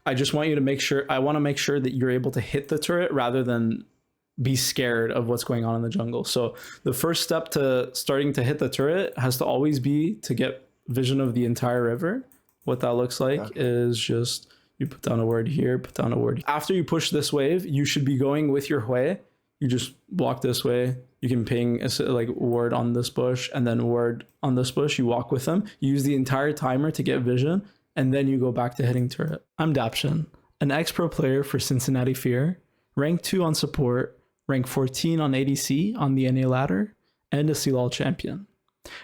I just want you to make sure, I want to make sure that you're able to hit the turret rather than be scared of what's going on in the jungle. So the first step to starting to hit the turret has to always be to get vision of the entire river. What that looks like is just you put down a word here, put down a word. After you push this wave, you should be going with your Hui. You just walk this way. You can ping a like ward on this bush and then ward on this bush. You walk with them. You use the entire timer to get vision, and then you go back to hitting turret. I'm Daption, an ex-pro player for Cincinnati Fear, rank 2 on support, rank 14 on ADC on the NA ladder, and a CLOL champion.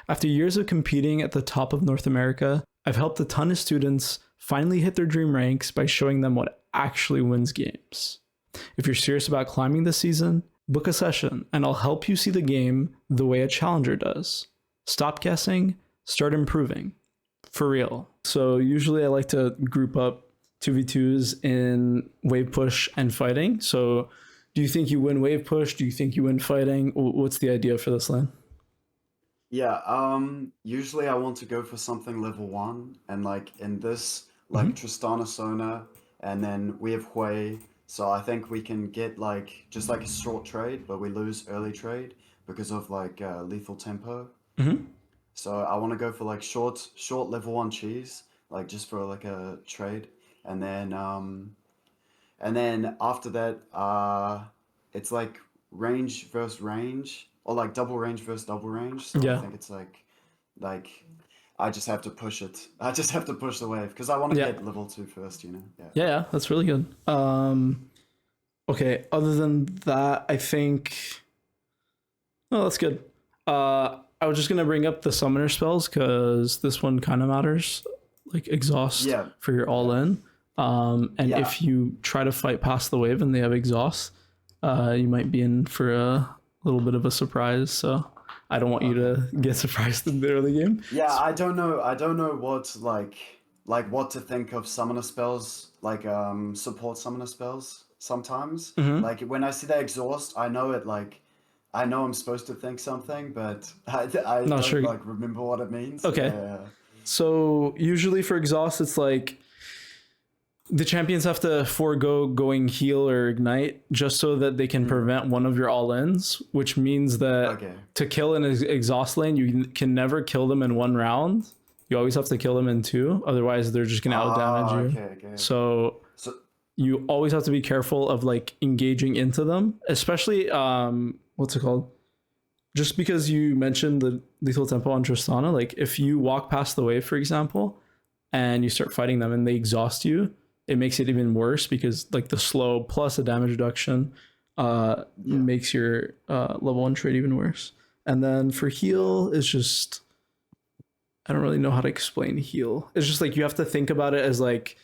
After years of competing at the top of North America, I've helped a ton of students finally hit their dream ranks by showing them what actually wins games. If you're serious about climbing this season, book a session and I'll help you see the game the way a challenger does. Stop guessing, start improving. For real. So usually I like to group up 2v2s in wave push and fighting. So do you think you win wave push? Do you think you win fighting? What's the idea for this lane? Yeah, usually I want to go for something level 1, and like in this, like Tristana Sona, and then we have Hui, so I think we can get like, just like a short trade, but we lose early trade because of like lethal tempo. So I want to go for like short level 1 cheese, like just for like a trade, and then after that, it's like range versus range, or like double range versus double range. So I think it's like I just have to push it. I just have to push the wave because I want to get level 2 first, you know? Yeah, that's really good. Okay, other than that, I think... Oh, that's good. I was just going to bring up the summoner spells because this one kind of matters. Like exhaust for your all-in. If you try to fight past the wave and they have exhaust, you might be in for a little bit of a surprise. So I don't want you to get surprised in the early game. Yeah, I don't know what like what to think of summoner spells, like support summoner spells sometimes. Like when I see the exhaust, I know I'm supposed to think something, but I don't like remember what it means. Okay. So usually for exhaust, it's like the champions have to forego going heal or ignite just so that they can prevent one of your all-ins, which means that to kill an exhaust lane, you can never kill them in 1 round. You always have to kill them in 2. Otherwise, they're just going to out-damage you. So you always have to be careful of like engaging into them, especially, what's it called? Just because you mentioned the lethal tempo on Tristana, like if you walk past the wave, for example, and you start fighting them and they exhaust you, it makes it even worse because like the slow plus a damage reduction makes your level 1 trade even worse. And then for heal, it's just, I don't really know how to explain heal. It's just like you have to think about it as like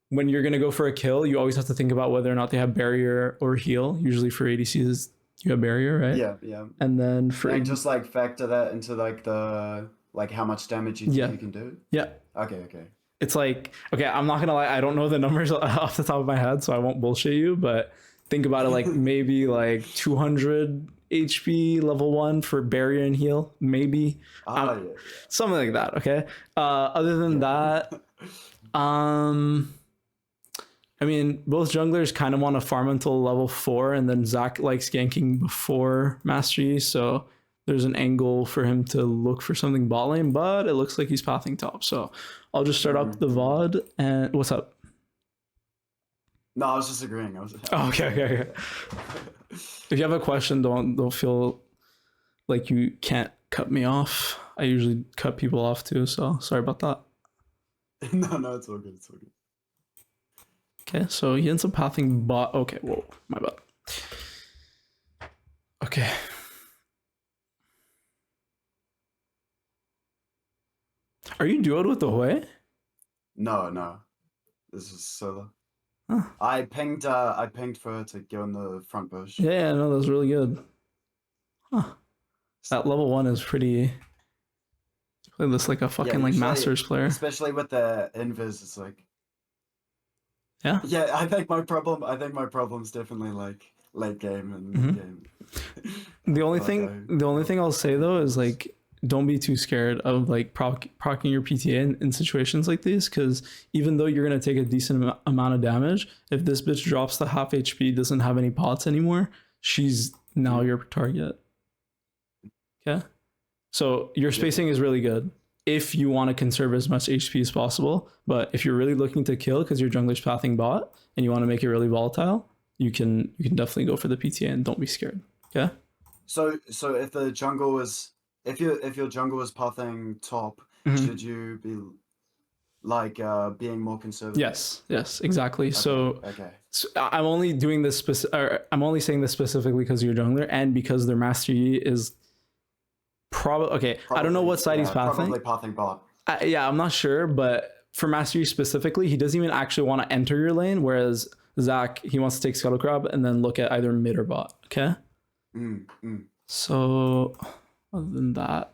when you're going to go for a kill, you always have to think about whether or not they have barrier or heal. Usually for ADCs, you have barrier, right? Yeah. And then for... And just like factor that into like the, like how much damage you think you can do? Yeah. Okay. It's like, okay, I'm not going to lie, I don't know the numbers off the top of my head, so I won't bullshit you, but think about it like maybe like 200 HP level 1 for barrier and heal, maybe. Something like that, okay? Other than that, I mean, both junglers kind of want to farm until level 4, and then Zach likes ganking before Mastery, so there's an angle for him to look for something bot lane, but it looks like he's pathing top. So I'll just start up the VOD, and what's up? No, I was just agreeing. Okay. If you have a question, don't feel like you can't cut me off. I usually cut people off too, so sorry about that. No, it's all good. Okay, so he ends up pathing bot. Okay, whoa, my bad. Okay. Are you duoed with the Hui? No. This is solo. Huh. I pinged for her to go in the front bush. Yeah, no, that was really good. Huh. That level 1 is pretty... Play this like a fucking like Masters player. Especially with the invis, it's like... Yeah? Yeah, I think my problem's definitely like late game and game. The only thing I'll say though is like don't be too scared of like procking your PTA in situations like these, because even though you're gonna take a decent amount of damage, if this bitch drops to half HP, doesn't have any pots anymore, she's now your target. Okay, so your spacing is really good if you want to conserve as much HP as possible. But if you're really looking to kill because your jungler's pathing bot and you want to make it really volatile, you can definitely go for the PTA and don't be scared. Okay. So if the jungle is if your jungle is pathing top, should you be like being more conservative? Yes, exactly. Okay, so okay. I'm only doing this I'm only saying this specifically because you're jungler and because their master Yi is probably okay. I don't know what side he's pathing. Probably pathing bot. Yeah, I'm not sure, but for master Yi specifically, he doesn't even actually want to enter your lane, whereas Zach, he wants to take Scuttle Crab and then look at either mid or bot. Okay. So other than that,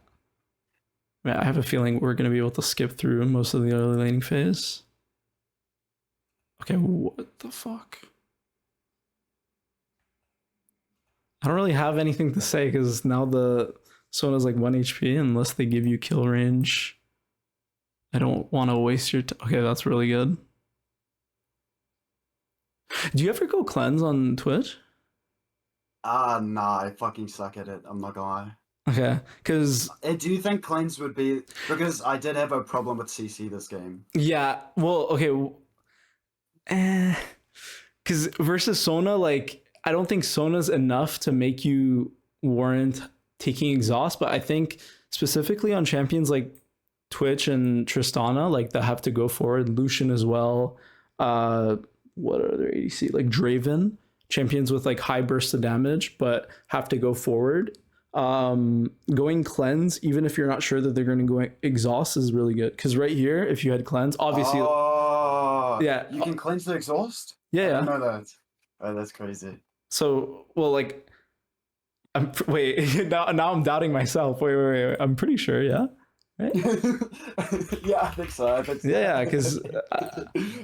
I have a feeling we're going to be able to skip through most of the early laning phase. Okay, what the fuck? I don't really have anything to say because now the Sona's like 1 HP unless they give you kill range. I don't want to waste your time. Okay, that's really good. Do you ever go cleanse on Twitch? Nah, I fucking suck at it. I'm not gonna lie. Okay, because do you think cleanse would be, because I did have a problem with CC this game? Yeah, well, okay, because versus Sona, like I don't think Sona's enough to make you warrant taking exhaust, but I think specifically on champions like Twitch and Tristana, like that have to go forward, Lucian as well. What are their ADC? Like Draven, champions with like high bursts of damage, but have to go forward. Going cleanse, even if you're not sure that they're going to go exhaust, is really good. Because right here, if you had cleanse, obviously, yeah, you can cleanse the exhaust. Yeah, I don't know that. Oh, that's crazy. So, well, like, wait, now I'm doubting myself. Wait. I'm pretty sure, yeah. Right? Yeah, I think so. Yeah, because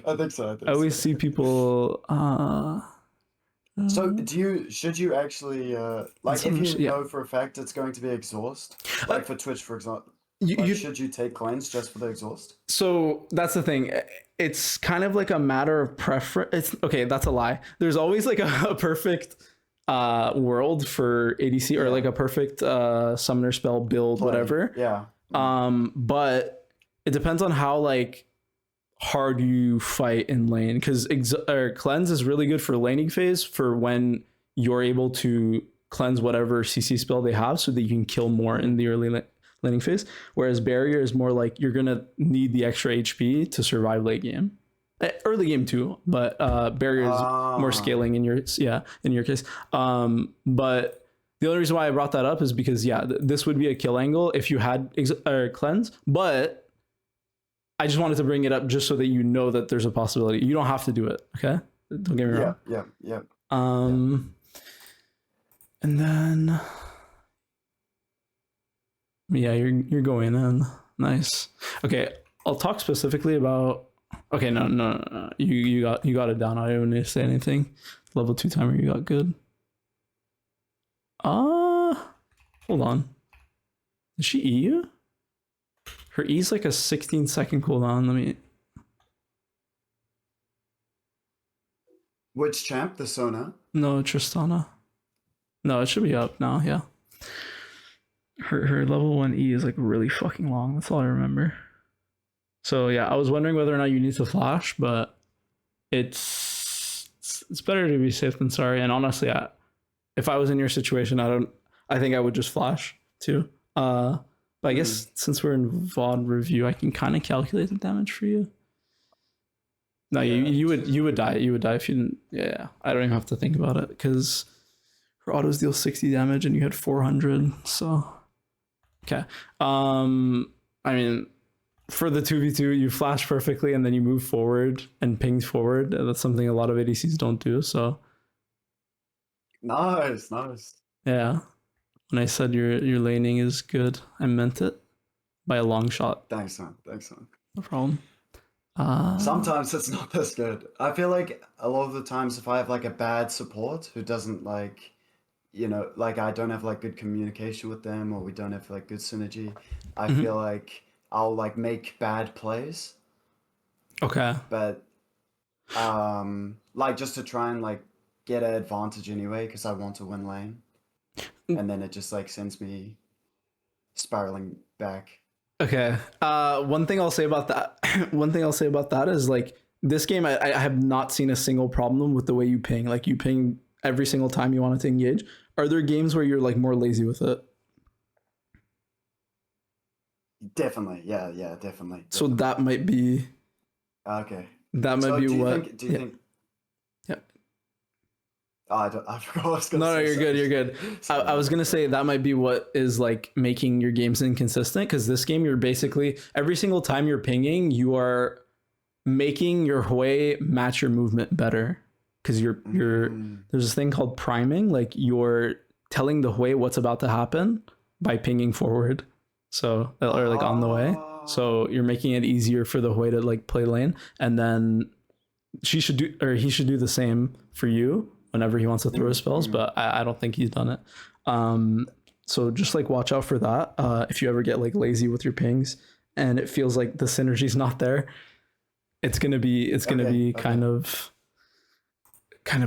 I think so. I always see people. So should you actually like, if you know for a fact it's going to be exhaust, like for Twitch for example, should you take cleanse just for the exhaust? So that's the thing. It's kind of like a matter of preference. It's okay. That's a lie. There's always like a perfect world for ADC or like a perfect summoner spell build, whatever. Yeah. But it depends on how like hard you fight in lane, because cleanse is really good for laning phase, for when you're able to cleanse whatever CC spell they have so that you can kill more in the early laning phase, whereas barrier is more like you're gonna need the extra HP to survive late game, early game too, but barrier is more scaling in your case. But the only reason why I brought that up is because this would be a kill angle if you had cleanse, but I just wanted to bring it up just so that you know that there's a possibility. You don't have to do it, okay? Don't get me wrong. Yeah. And then you're going in. Nice. Okay, I'll talk specifically about. Okay, no. You got it down. I don't need to say anything. Level 2 timer, you got good. Hold on. Did she E you? Her E's like a 16-second cooldown. Let me. Which champ? The Sona? No, Tristana. No, it should be up now. Yeah. Her level 1 E is like really fucking long. That's all I remember. So yeah, I was wondering whether or not you need to flash, but it's better to be safe than sorry. And honestly, if I was in your situation, I think I would just flash too. But I guess since we're in VOD review, I can kind of calculate the damage for you. No, you would die. You would die if you didn't. Yeah, I don't even have to think about it because her autos deal 60 damage and you had 400. So, okay. I mean, for the 2v2, you flash perfectly and then you move forward and ping forward. That's something a lot of ADCs don't do. So, nice. Yeah. When I said your laning is good, I meant it by a long shot. Thanks, man. No problem. Sometimes it's not this good. I feel like a lot of the times if I have like a bad support who doesn't like you know, like I don't have like good communication with them, or we don't have like good synergy, I Mhm. feel like I'll like make bad plays, Okay. but like just to try and like get an advantage anyway, because I want to win lane, and then it just like sends me spiraling back. Okay. One thing I'll say about that. One thing I'll say about that is like this game. I have not seen a single problem with the way you ping. Like you ping every single time you want it to engage. Are there games where you're like more lazy with it? Definitely, yeah, yeah, definitely, So definitely. that Okay. might So be what. do you Yeah. think? Yeah. Oh, I forgot what I was gonna No, say. you're good. Sorry, You're good. sorry, I my was bad. gonna say that might be what is like making your games inconsistent because this game you're basically every single time you're pinging you are making your Hui match your movement better because you're Mm. there's this thing called priming, like you're telling the Hui what's about to happen by pinging forward, so or like on the way, so Oh. you're making it easier for the Hui to like play lane, and then she should do or he should do the same for you whenever he wants to throw his Mm, spells, mm. but I don't think he's done it. um so just like watch out for that. If you ever get like lazy with your pings and it feels like the synergy's not there, it's gonna Okay, be okay. kind of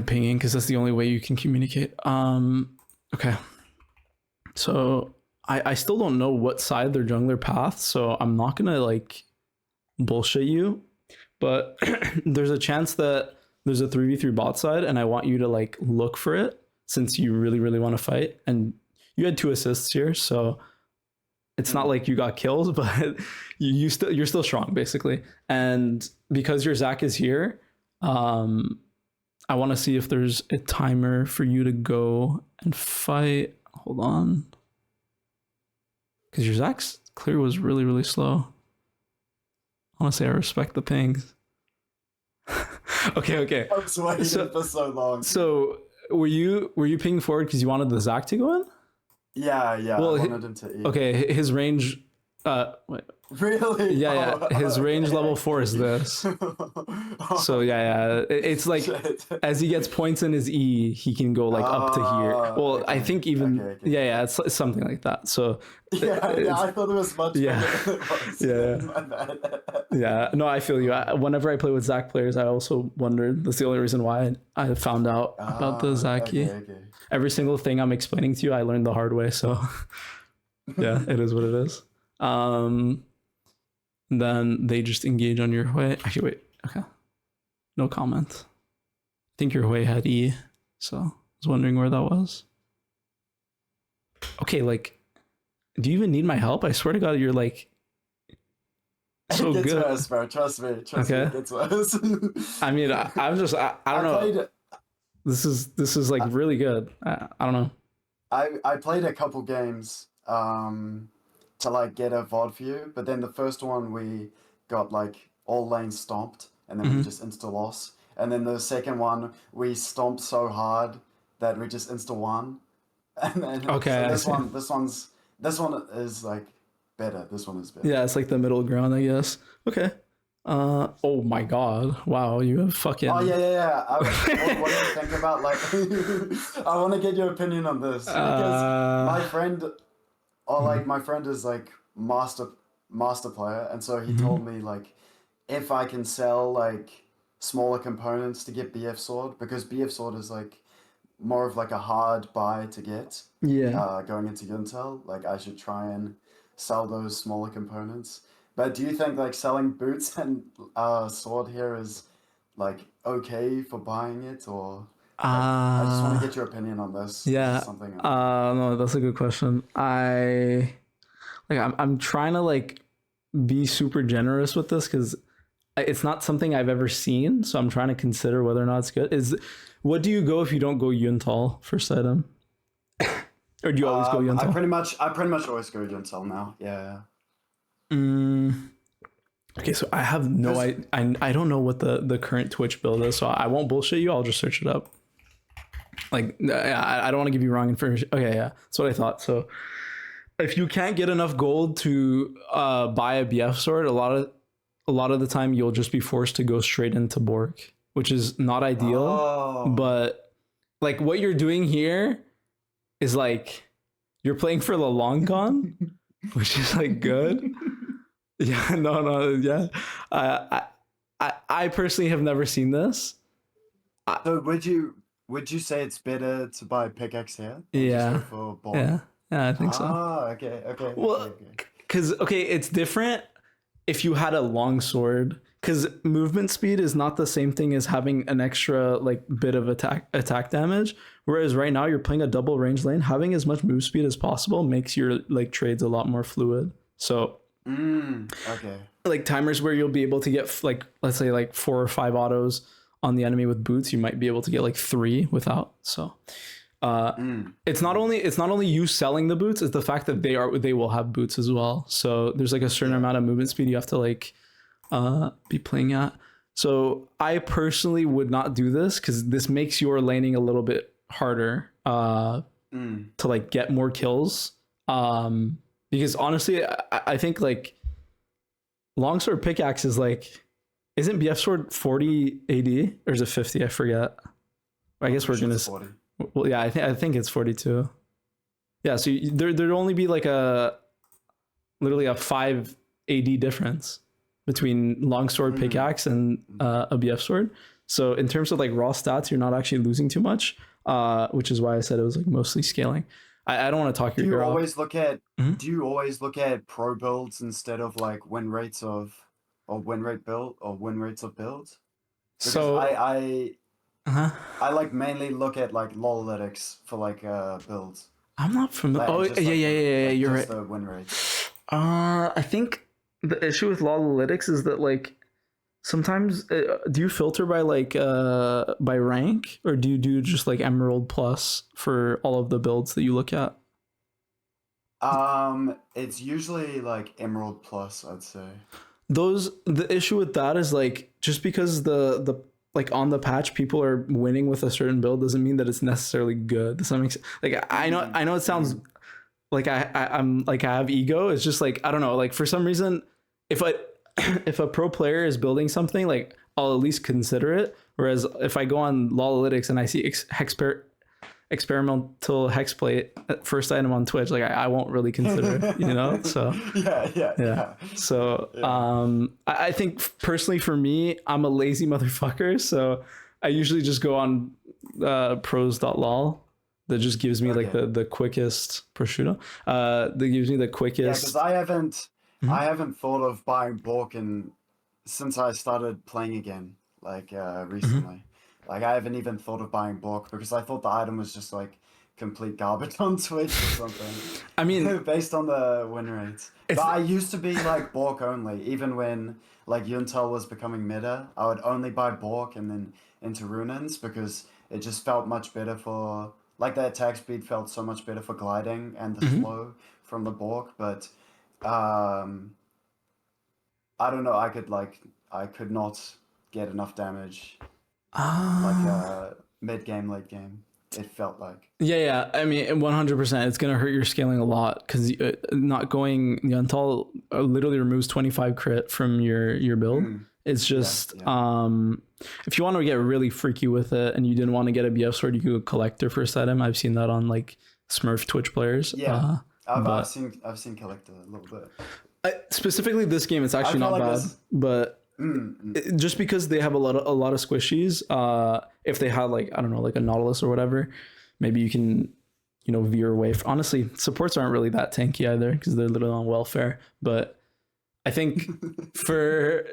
pinging because that's the only way you can communicate. Okay, so I still don't know what side their jungler path, so I'm not gonna like bullshit you, but there's a chance that there's a 3v3 bot side, and I want you to like look for it since you really want to fight, and you had 2 assists here, so it's not Mm. like you got kills, but you're still strong basically. And because your Zach is here, um, I want to see if there's a timer for you to go and fight. Hold on, because your Zach's clear was really slow. Honestly, I respect the pings. Okay. I was waiting So for so long. so were you pinging forward because you wanted the Zach to go in? Yeah, yeah. I Well, wanted him to eat. okay, his range. Wait, Really? yeah. Oh, His range okay, level 4 is okay. this. So Oh, yeah. It's like shit. as he gets points in his E, he can go like up to here. Well, I Okay, think okay, even okay. it's something like that. So Yeah, yeah. it's I thought it was much yeah, bigger than it was. yeah, My bad. yeah. No, I feel you. Whenever I play with Zach players, I also wondered. That's the only reason why I found out about the Okay, Zaki. okay. Every single thing I'm explaining to you, I learned the hard way. So yeah, it is what it is. Um, then they just engage on your way. Actually, wait. Okay, no comment. I think your way had E, so I was wondering where that was. Okay, like, do you even need my help? I swear to God, you're like It so gets good. worse, bro. Trust me. Trust me. Okay. It gets worse. I mean, I don't I know. played. This is like I, really good. I don't know. I played a couple games to like get a VOD view, but then the first one we got like all lanes stomped, and then we Mm-hmm. just insta loss, and then the second one we stomped so hard that we just insta won, and then Okay, so I see. this one is like better. This one is better. Yeah, it's like the middle ground, I guess. Okay. Oh my God! Wow, you have Oh fucking. yeah, yeah, yeah. What do you think about like? I want to get your opinion on this because my uh. friend, or Mhm. like my friend is like master player, and so he Mhm. told me like if I can sell like smaller components to get BF sword, because BF sword is like more of like a hard buy to get Yeah. going into Yuntel, like I should try and sell those smaller components. But do you think like selling boots and sword here is like okay for buying it, or like I just want to Uh get your opinion on this. This is yeah. something No, that's a good question. I'm trying to like be super generous with this because it's not something I've ever seen, so I'm trying to consider whether or not it's good. Is what do you go if you don't go Yuntal first item, or do you always go Yuntal? I pretty much always go Yuntel now. Yeah, Mm, okay, so I have no because I don't know what the current Twitch build is, so I won't bullshit you. I'll just search it up. Like I don't want to give you wrong information. Okay, yeah, that's what I thought. So if you can't get enough gold to buy a BF sword, a lot of the time you'll just be forced to go straight into Bork, which is not ideal. oh But like what you're doing here, is like you're playing for the long con, which is like good. Yeah, no, yeah. I personally have never seen this. So would you say it's better to buy pickaxe here and just go Yeah, for bork? yeah, I think so. Ah, okay. Well, because okay, it's different if you had a long sword. Because movement speed is not the same thing as having an extra like bit of attack damage. Whereas right now you're playing a double range lane, having as much move speed as possible makes your like trades a lot more fluid. So Okay. like timers where you'll be able to get like let's say like 4 or 5 autos on the enemy with boots, you might be able to get like 3 without. So it's not only you selling the boots, it's the fact that they will have boots as well. So there's like a certain Yeah. amount of movement speed you have to like be playing at. So I personally would not do this because this makes your laning a little bit harder to like get more kills. Because honestly, I think like longsword pickaxe is like, isn't BF sword 40 AD or is it 50? I forget. I guess we're gonna. 40. Well, yeah, I think it's 42. Yeah, so there'd only be like literally a 5 AD difference between longsword pickaxe and a BF sword. So in terms of like raw stats, you're not actually losing too much, which is why I said it was like mostly scaling. I don't want to talk your ear off. Do you always look at pro builds instead of like win rates of or win rates of builds? Because So I like mainly look at like lolalytics for like builds. I'm not familiar. Like, Oh just yeah. like You're just right. the win rates. I think the issue with lolalytics is that like sometimes do you filter by rank or do you do just like emerald plus for all of the builds that you look at? It's usually like Emerald Plus, I'd say. The issue with that is like just because the like on the patch people are winning with a certain build doesn't mean that it's necessarily good. Does that make sense? Like I know it sounds like I'm like I have ego. It's just like I don't know. Like for some reason, if I if a pro player is building something, like I'll at least consider it. Whereas if I go on Lolalytics and I see experimental hexplate first item on Twitch, like I won't really consider it, you know? So yeah. So I think personally for me, I'm a lazy motherfucker. So I usually just go on pros.lol. That just gives me like the quickest prosciutto. That gives me the quickest. Yeah, because I haven't thought of buying Bork since I started playing again, like recently. Like I haven't even thought of buying Bork because I thought the item was just like complete garbage on Twitch or something. I mean, based on the win rates. But I used to be like Bork only, even when like Yuntel was becoming meta. I would only buy Bork and then into Runins because it just felt much better for like the attack speed felt so much better for gliding and the slow from the Bork. But I don't know. I could not get enough damage like mid game, late game. It felt like. yeah. I mean, 100%. It's gonna hurt your scaling a lot because not going Yuntal literally removes 25 crit from your build. It's just if you want to get really freaky with it and you didn't want to get a BF sword, you could go collector first item. I've seen that on like Smurf Twitch players. Yeah, I've seen collector a little bit. Specifically this game, it's actually not bad, but just because they have a lot of squishies, if they had like I don't know like a Nautilus or whatever, maybe you can veer away. Honestly, supports aren't really that tanky either because they're literally on welfare. But I think for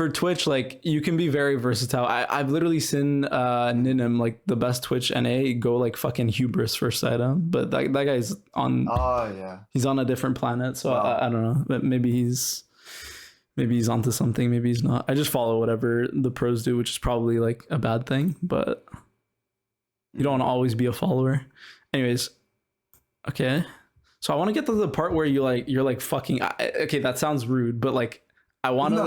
Twitch, like you can be very versatile. I've literally seen Ninim, like the best Twitch NA, go like fucking hubris first item, but that guy's on. Oh yeah, he's on a different planet, so I don't know. But maybe he's onto something. Maybe he's not. I just follow whatever the pros do, which is probably like a bad thing, but you don't want to always be a follower. Anyways, okay. So I want to get to the part where you're like fucking. Okay, that sounds rude, but like. I want to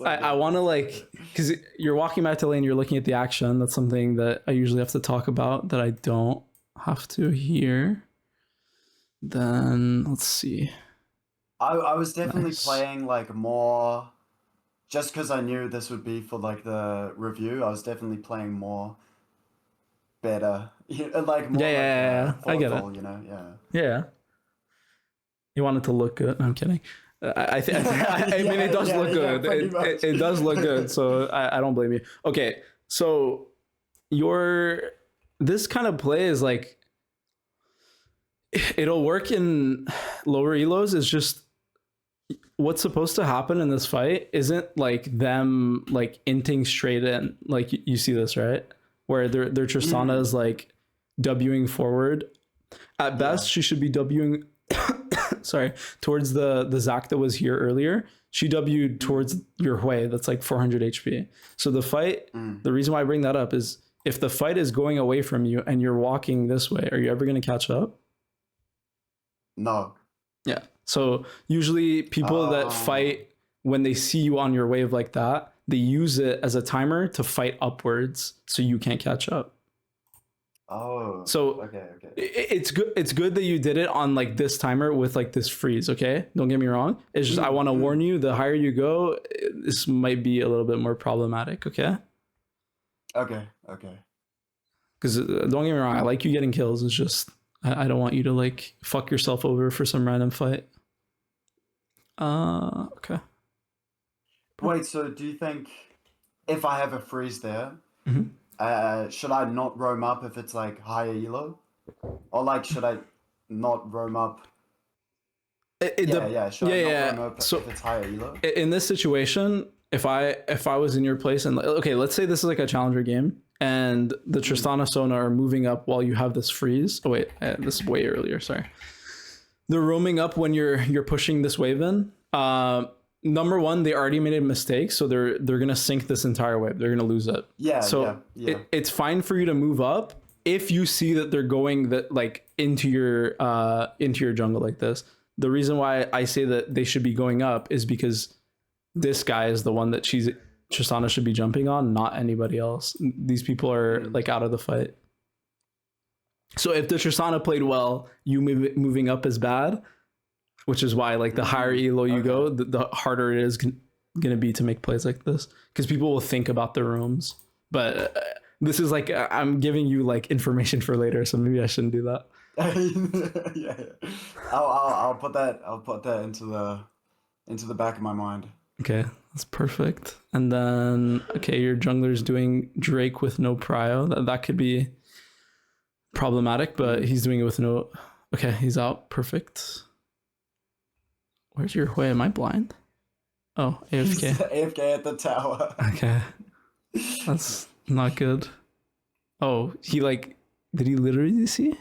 I want to like because you're walking back to lane, you're looking at the action. That's something that I usually have to talk about that I don't have to here. Then let's see. I was definitely playing like more just because I knew this would be for like the review. I was definitely playing more better. Like more I get it. thoughtful, you know? Yeah. Yeah. You want it to look good. No, I'm kidding. I mean, it does look good. pretty much. It does look good. So I don't blame you. Okay. So this kind of play is like, it'll work in lower elos. It's just what's supposed to happen in this fight isn't like them like inting straight in. Like you see this, right? Where their Tristana is like Wing forward. At best, she should be Wing sorry, towards the Zac that was here earlier. She W'd towards your Hui that's like 400 HP. So the fight, the reason why I bring that up is if the fight is going away from you and you're walking this way, are you ever going to catch up? No. Yeah. So usually people that fight when they see you on your wave like that, they use it as a timer to fight upwards so you can't catch up. Oh. So okay. It's good. It's good that you did it on like this timer with like this freeze. Okay, don't get me wrong. It's just I want to warn you. The higher you go, this might be a little bit more problematic. Okay. Okay. Because don't get me wrong, I like you getting kills. It's just I don't want you to like fuck yourself over for some random fight. Okay. Wait. So do you think if I have a freeze there? Should I not roam up if it's like higher elo? Or like should I not roam up? Should I not roam up if it's higher elo? In this situation, if I was in your place and okay, let's say this is like a challenger game and the Tristana Sona are moving up while you have this freeze. Oh wait, this is way earlier, sorry. They're roaming up when you're pushing this wave in. Number one, they already made a mistake, so they're gonna sink this entire wave. They're gonna lose it. Yeah. So it's fine for you to move up if you see that they're going that like into your jungle like this. The reason why I say that they should be going up is because this guy is the one that Tristana should be jumping on, not anybody else. These people are like out of the fight. So if the Tristana played well, you moving up is bad. Which is why, like, the higher elo you go, the harder it is going to be to make plays like this. Because people will think about their rooms. But this is like, I'm giving you, like, information for later, so maybe I shouldn't do that. Yeah. I'll put that into the back of my mind. Okay, that's perfect. And then, okay, your jungler's doing Drake with no prio. That could be problematic, but he's doing it with no... Okay, he's out. Perfect. Where's your Hui? Am I blind? Oh, AFK. AFK at the tower. Okay. That's not good. Oh, did he literally see?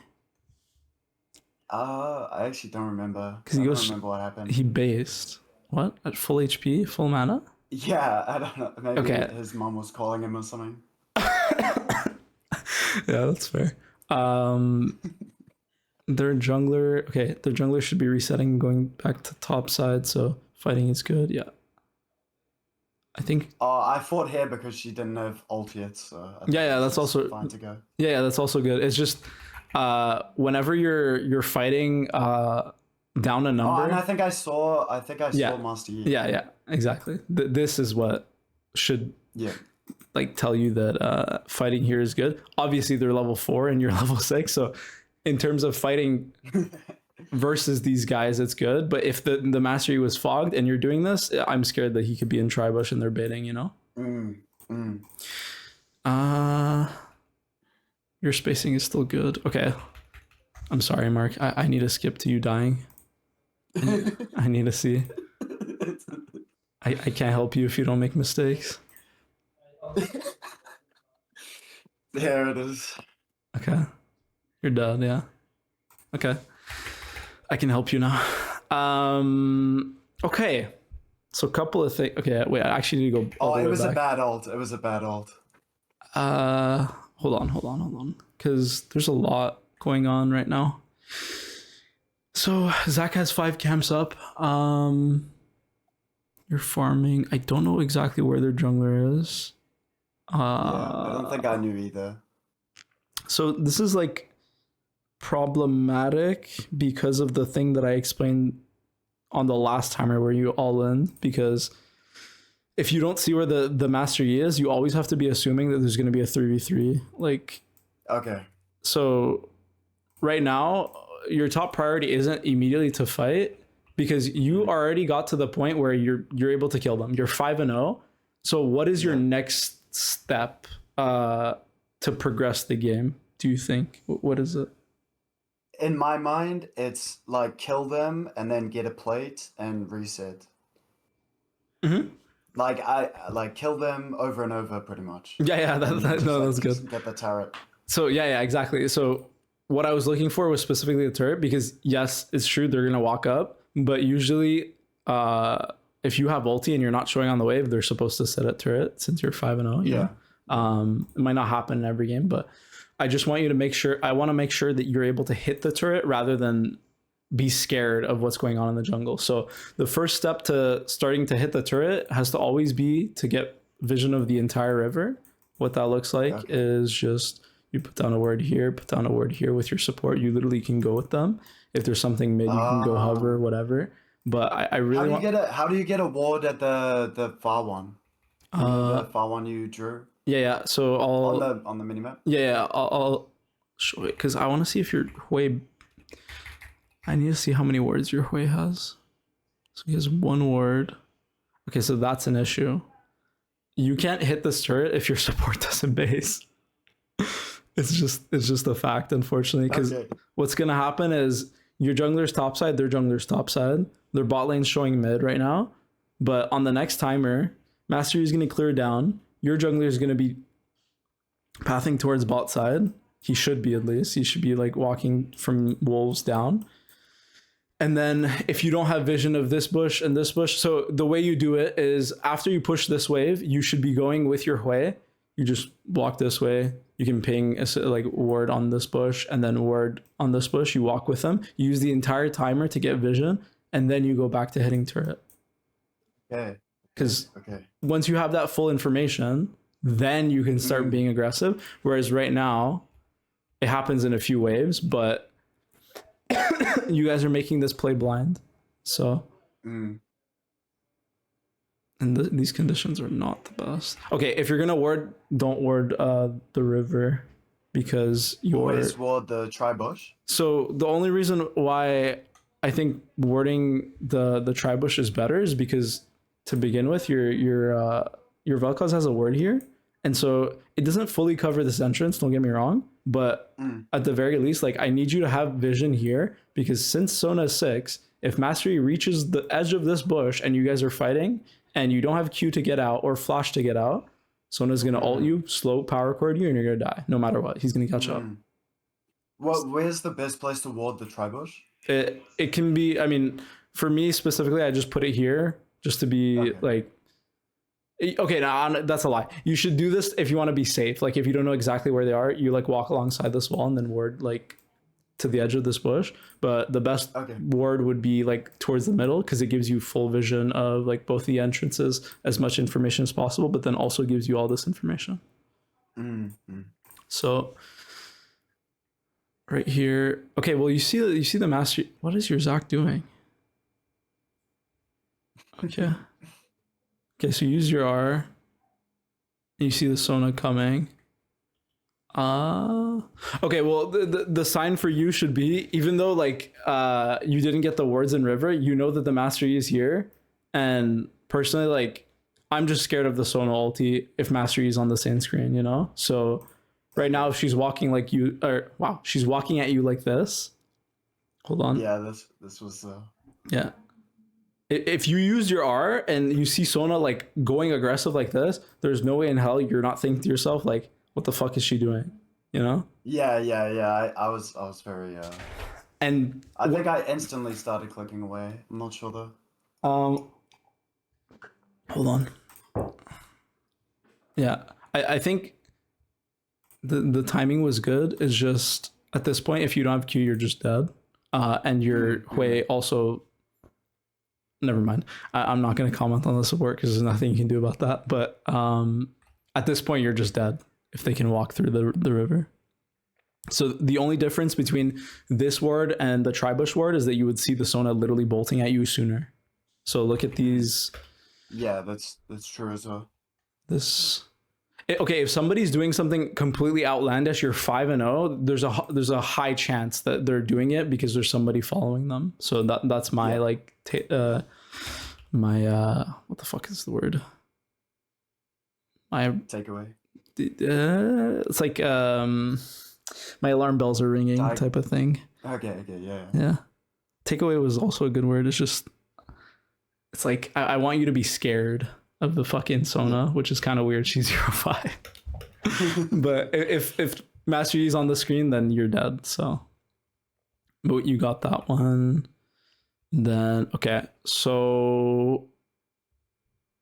I actually don't remember. Because I don't remember what happened. He based. What? At full HP? Full mana? Yeah, I don't know. Maybe his mom was calling him or something. Yeah, that's fair. Their jungler should be resetting, going back to top side, so fighting is good. Yeah, I think. Oh, I fought here because she didn't have ult yet, so that's also fine to go. Yeah, that's also good. It's just whenever you're fighting down a number. Oh, and I think I saw Master Yi. Yeah, exactly. This is what should like tell you that fighting here is good. Obviously, they're level 4 and you're level 6, so. In terms of fighting versus these guys, it's good. But if the Master Yi was fogged and you're doing this, I'm scared that he could be in Tribush and they're baiting, you know? Your spacing is still good. Okay. I'm sorry, Mark. I need to skip to you dying. I need to see. I can't help you if you don't make mistakes. There it is. Okay. You're dead, yeah. Okay. I can help you now. Okay. So a couple of things. Okay, wait, I actually need to go. Oh, it was a bad ult. It was a bad ult. Hold on. Because there's a lot going on right now. So Zac has 5 camps up. You're farming. I don't know exactly where their jungler is. Yeah, I don't think I knew either. So this is like problematic because of the thing that I explained on the last timer where you all in, because if you don't see where the Master Yi is, you always have to be assuming that there's going to be a 3v3 like Okay. So right now, your top priority isn't immediately to fight because you Mm. already got to the point where you're able to kill them. You're 5-0. So what is your Yeah. next step uh, to progress the game? Do you think? What is it? In my mind, it's like kill them and then get a plate and reset. Mm-hmm. Like I like kill them over and over pretty much. Yeah, And just no, like that's good. just get the turret. So yeah, exactly. So what I was looking for was specifically the turret because yes, it's true they're gonna walk up, but usually, if you have ulti and you're not showing on the wave, they're supposed to sit at turret since you're 5-0. You Yeah. know, Yeah. it might not happen in every game, but I just want you to make sure. I want to make sure that you're able to hit the turret rather than be scared of what's going on in the jungle. So the first step to starting to hit the turret has to always be to get vision of the entire river. What that looks like Okay. is just you put down a word here, put down a word here with your support. You literally can go with them. If there's something mid, you can go hover, Um, whatever. But I how really do you want. get a how do you get a ward at the far one? You know Uh, the far one you drew yeah. So I'll. on the minimap? Yeah. I'll show it because I want to see if your Hui. I need to see how many words your Hui has. So he has one word. Okay, so that's an issue. You can't hit this turret if your support doesn't base. It's just a fact, unfortunately, because Okay. what's gonna happen is your jungler's topside, their jungler's topside, their bot lane's showing mid right now, but on the next timer, Mastery is gonna clear down. Your jungler is gonna be pathing towards bot side. He should be at least. He should be like walking from wolves down. And then if you don't have vision of this bush and this bush, so the way you do it is after you push this wave, you should be going with your Hui. You just walk this way. You can ping a like ward on this bush and then ward on this bush. You walk with them. You use the entire timer to get vision, and then you go back to hitting turret. Okay. Okay. Because Okay. once you have that full information, then you can start Mm. being aggressive. Whereas right now, it happens in a few waves, but you guys are making this play blind. So Mm. and these conditions are not the best. Okay, if you're gonna ward, don't ward the river because you're. Always ward the tri-bush. So the only reason why I think warding the tri bush is better is because to begin with, your Vel'Koz has a ward here, and so it doesn't fully cover this entrance. Don't get me wrong, but Mm. at the very least, like I need you to have vision here because since Sona is 6, if Mastery reaches the edge of this bush and you guys are fighting and you don't have Q to get out or flash to get out, Sona's gonna ult you, slow power chord you, and you're gonna die no matter what. He's gonna catch up. Mm. Where's the best place to ward the tri-bush? It can be. I mean, for me specifically, I just put it here just to be Okay. like. Okay, now that's a lie. You should do this if you want to be safe. Like if you don't know exactly where they are, you like walk alongside this wall and then ward like to the edge of this bush. But the best Okay. ward would be like towards the middle because it gives you full vision of like both the entrances, as much information as possible, but then also gives you all this information. Mm. Mm. So right here, okay. Well, you see the master. What is your Zach doing? Okay. Okay, so use your R. You see the Sona coming. Okay, well the sign for you should be, even though like you didn't get the words in river, you know that the mastery is here. And personally, like I'm just scared of the Sona ulti if mastery is on the same screen, you know? So right now if she's walking like you, or wow, she's walking at you like this. Hold on. Yeah, this was Yeah. If you use your R and you see Sona like going aggressive like this, there's no way in hell you're not thinking to yourself like, what the fuck is she doing? You know? yeah. I was very And I think I instantly started clicking away. I'm not sure though. hold on. Yeah. I think the timing was good. It's just at this point, if you don't have Q, you're just dead. And your Hui also never mind. I'm not going to comment on the support because there's nothing you can do about that. But at this point, you're just dead if they can walk through the river. So the only difference between this ward and the Tribush ward is that you would see the Sona literally bolting at you sooner. So look at these. Yeah, that's true as well. This. Okay, if somebody's doing something completely outlandish, you're 5-0. There's a high chance that they're doing it because there's somebody following them. So that's my Yeah. like my what the fuck is the word? My Takeaway. it's like my alarm bells are ringing type of thing. Okay, yeah. Yeah. Takeaway was also a good word. It's like I want you to be scared of the fucking Sona, which is kind of weird. She's 0-5. But if Master Yi's on the screen, then you're dead. So, but you got that one. Then okay, so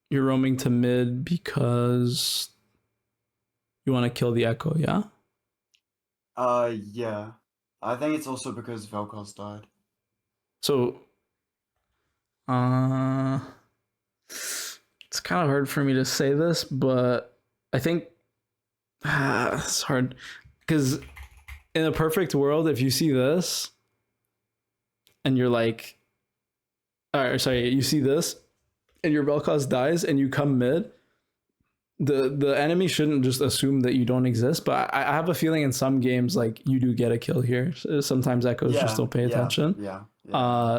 you're roaming to mid because you want to kill the Echo, yeah? Yeah. I think it's also because Vel'Koz died. So, it's kind of hard for me to say this, but I think it's hard because in a perfect world, if you see this and you're like, or sorry, you see this and your Vel'Koz dies and you come mid, the enemy shouldn't just assume that you don't exist. But I have a feeling in some games, like you do get a kill here. Sometimes Echoes just don't pay attention. Yeah.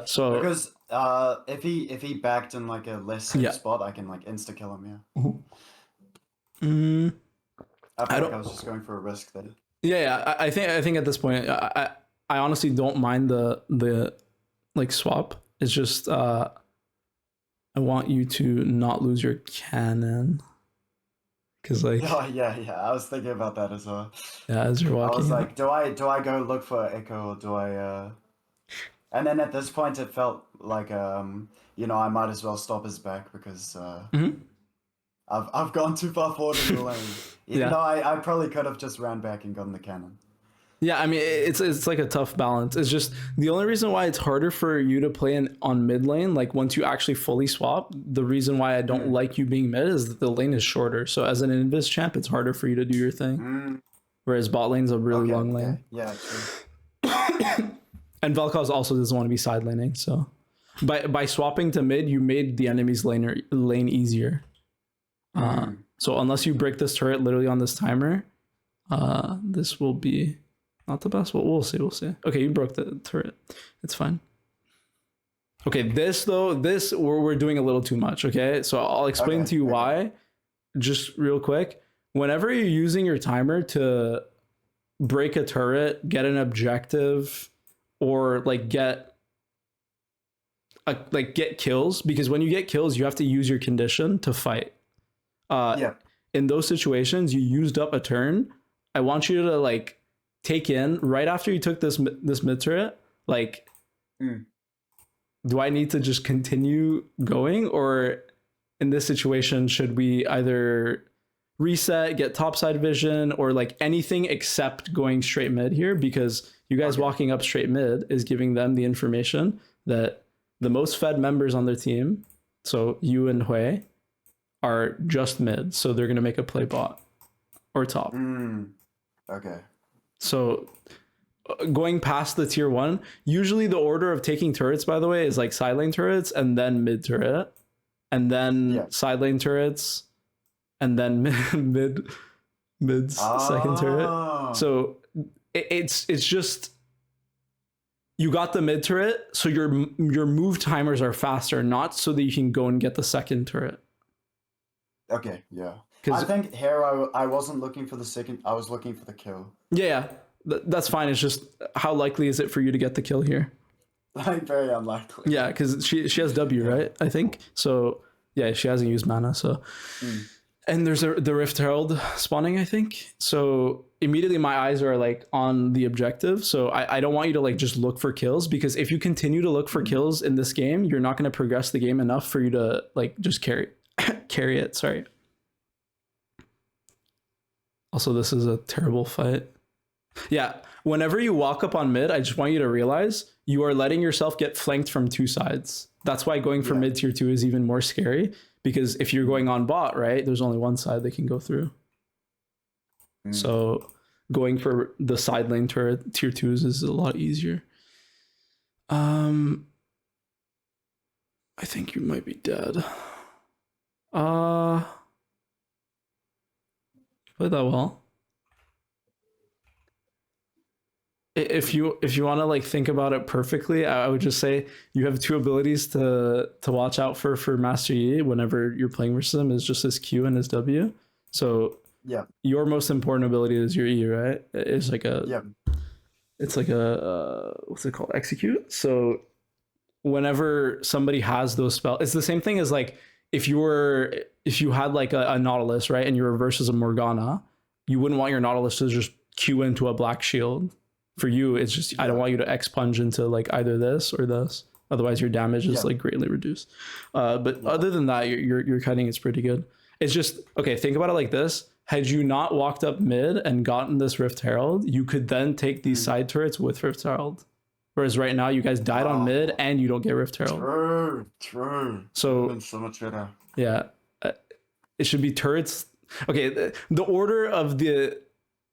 So Because if he backed in like a less safe spot, I can like insta kill him. Yeah. I feel like I was just going for a risk there. Yeah. I think at this point, I honestly don't mind the like swap. It's just I want you to not lose your cannon. Cause like yeah, I was thinking about that as well. Yeah, as you're walking. I was like, do I go look for Echo or do I and then at this point it felt like you know, I might as well stop his back because I've gone too far forward in the lane. Even though I probably could have just ran back and gotten the cannon. Yeah, I mean it's like a tough balance. It's just the only reason why it's harder for you to play on mid lane, like once you actually fully swap, the reason why I don't like you being mid is that the lane is shorter. So as an invis champ, it's harder for you to do your thing. Whereas bot lane's a really long lane. Yeah, true. And Vel'Koz also doesn't want to be side laning, so by swapping to mid, you made the enemy's lane easier. So unless you break this turret literally on this timer, this will be not the best. Well, we'll see. Okay, you broke the turret. It's fine. Okay, this we're doing a little too much. Okay, so I'll explain to you why. Just real quick, whenever you're using your timer to break a turret, get an objective, or like get kills, because when you get kills, you have to use your condition to fight. In those situations, you used up a turn. I want you to like take in right after you took this mid turret, like do I need to just continue going, or in this situation should we either reset, get topside vision, or like anything except going straight mid here? Because you guys walking up straight mid is giving them the information that the most fed members on their team, so you and Hui, are just mid, so they're going to make a play bot or top. Okay. So going past the tier 1, usually the order of taking turrets, by the way, is like side lane turrets and then mid turret, and then side lane turrets, and then mid's second turret. So it's just you got the mid turret, so your move timers are faster, not so that you can go and get the second turret. Okay, yeah. I think here I wasn't looking for the second, I was looking for the kill. Yeah, that's fine. It's just how likely is it for you to get the kill here? Like very unlikely. Yeah, because she has W, right? I think so. Yeah, she hasn't used mana, so. And there's the Rift Herald spawning, I think. So immediately my eyes are like on the objective. So I don't want you to like just look for kills, because if you continue to look for kills in this game, you're not going to progress the game enough for you to like just carry it. Sorry. Also, this is a terrible fight. Yeah, whenever you walk up on mid, I just want you to realize you are letting yourself get flanked from two sides. That's why going for mid tier 2 is even more scary, because if you're going on bot, right, there's only one side they can go through. So going for the side lane turret tier 2s is a lot easier. I think you might be dead. Played that well. If you want to like think about it perfectly, I would just say you have two abilities to watch out for Master Yi whenever you're playing versus him is just his Q and his W. So Yeah. your most important ability is your E, right? It's like a Yeah. it's like a what's it called? Execute. So whenever somebody has those spells, it's the same thing as like if you had like a Nautilus, right, and your reverse is a Morgana, you wouldn't want your Nautilus to just Q into a black shield. For you, it's just I don't want you to expunge into like either this or this. Otherwise, your damage is like greatly reduced. But other than that, your cutting is pretty good. It's just okay. Think about it like this: had you not walked up mid and gotten this Rift Herald, you could then take these side turrets with Rift Herald. Whereas right now, you guys died on mid and you don't get Rift Herald. True. So Been so much better. Yeah, it should be turrets. Okay, the order of the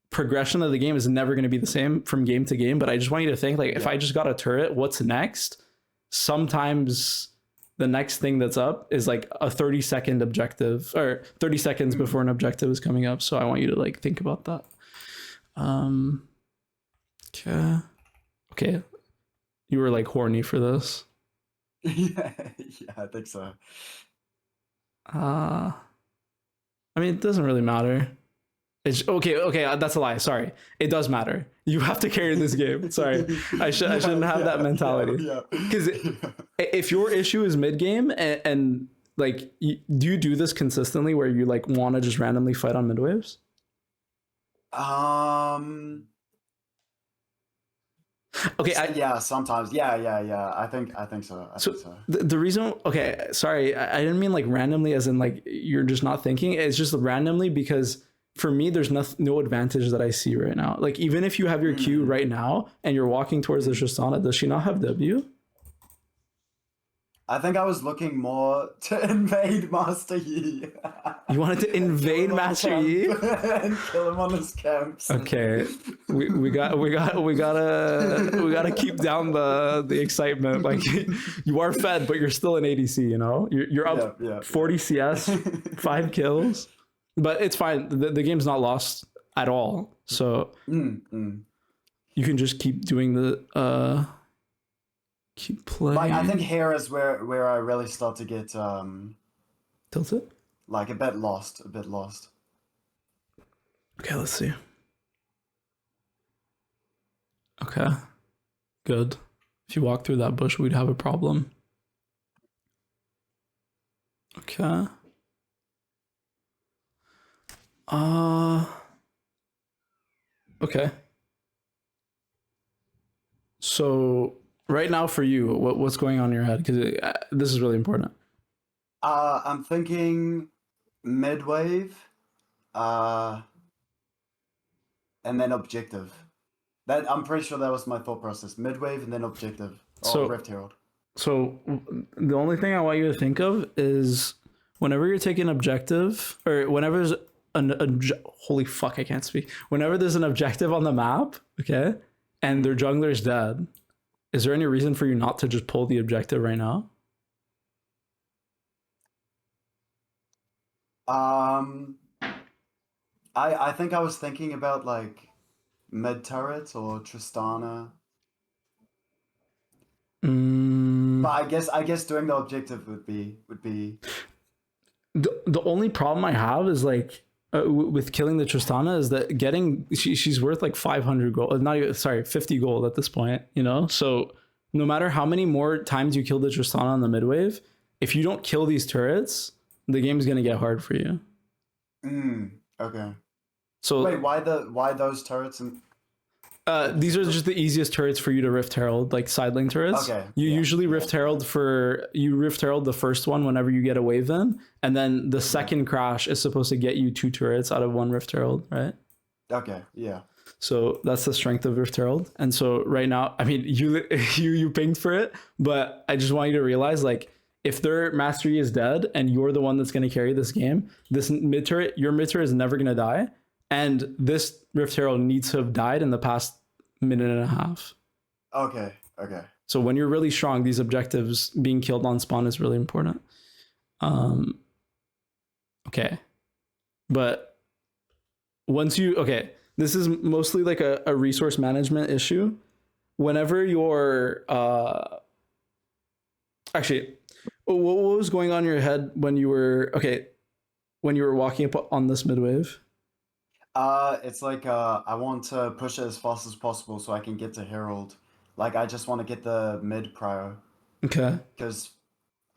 progression of the game is never going to be the same from game to game, but I just want you to think like if I just got a turret, what's next? Sometimes the next thing that's up is like a 30-second objective or 30 seconds before an objective is coming up. So I want you to like think about that. Okay. You were like horny for this. Yeah, I think so. I mean, it doesn't really matter. It's okay. That's a lie. Sorry, it does matter. You have to carry this game. Sorry, I shouldn't have that mentality. Because if your issue is mid game and like, do you do this consistently where you like want to just randomly fight on mid waves? Okay. Yeah, sometimes. Yeah. I think so. I think so. The reason, okay, sorry, I didn't mean like randomly as in like you're just not thinking. It's just randomly because for me, there's no advantage that I see right now. Like even if you have your Q right now and you're walking towards the Tristana, does she not have W? I think I was looking more to invade Master Yi. You wanted to invade Master Yi and kill him on his camps. Okay, we gotta keep down the excitement. Like you are fed, but you're still an ADC. You know, you're up 40 CS, 5 kills, but it's fine. The game's not lost at all. So you can just keep doing the keep playing. Like I think here is where I really start to get tilted, like a bit lost. Okay, let's see. Okay, good. If you walk through that bush, we'd have a problem. Okay. Okay. So right now for you, what's going on in your head? Because this is really important. I'm thinking mid-wave, and then objective. That I'm pretty sure that was my thought process. Mid-wave and then objective. So Rift Herald. So the only thing I want you to think of is whenever you're taking objective, or whenever there's holy fuck, I can't speak. Whenever there's an objective on the map, okay, and their jungler's dead, is there any reason for you not to just pull the objective right now? I think I was thinking about like mid turret or Tristana. But I guess doing the objective would be the only problem I have is like with killing the Tristana is that she's worth like 500 gold, not even, sorry, 50 gold at this point, you know? So no matter how many more times you kill the Tristana on the mid wave, if you don't kill these turrets, the game is going to get hard for you. Okay. So wait, why those turrets? These are just the easiest turrets for you to Rift Herald, like side lane turrets. Okay. You usually Rift Herald the first one whenever you get a wave in, and then the second crash is supposed to get you 2 turrets out of 1 Rift Herald, right? Okay, yeah. So that's the strength of Rift Herald. And so right now, I mean, you pinged for it, but I just want you to realize, like, if their mastery is dead and you're the one that's going to carry this game, this mid turret, your mid turret is never going to die. And this Rift Herald needs to have died in the past minute and a half. Okay. So when you're really strong, these objectives being killed on spawn is really important. Okay. But okay, this is mostly like a resource management issue. Whenever you're actually, what was going on in your head when you were walking up on this midwave? It's like I want to push it as fast as possible so I can get to Herald. Like I just want to get the mid prio Okay. because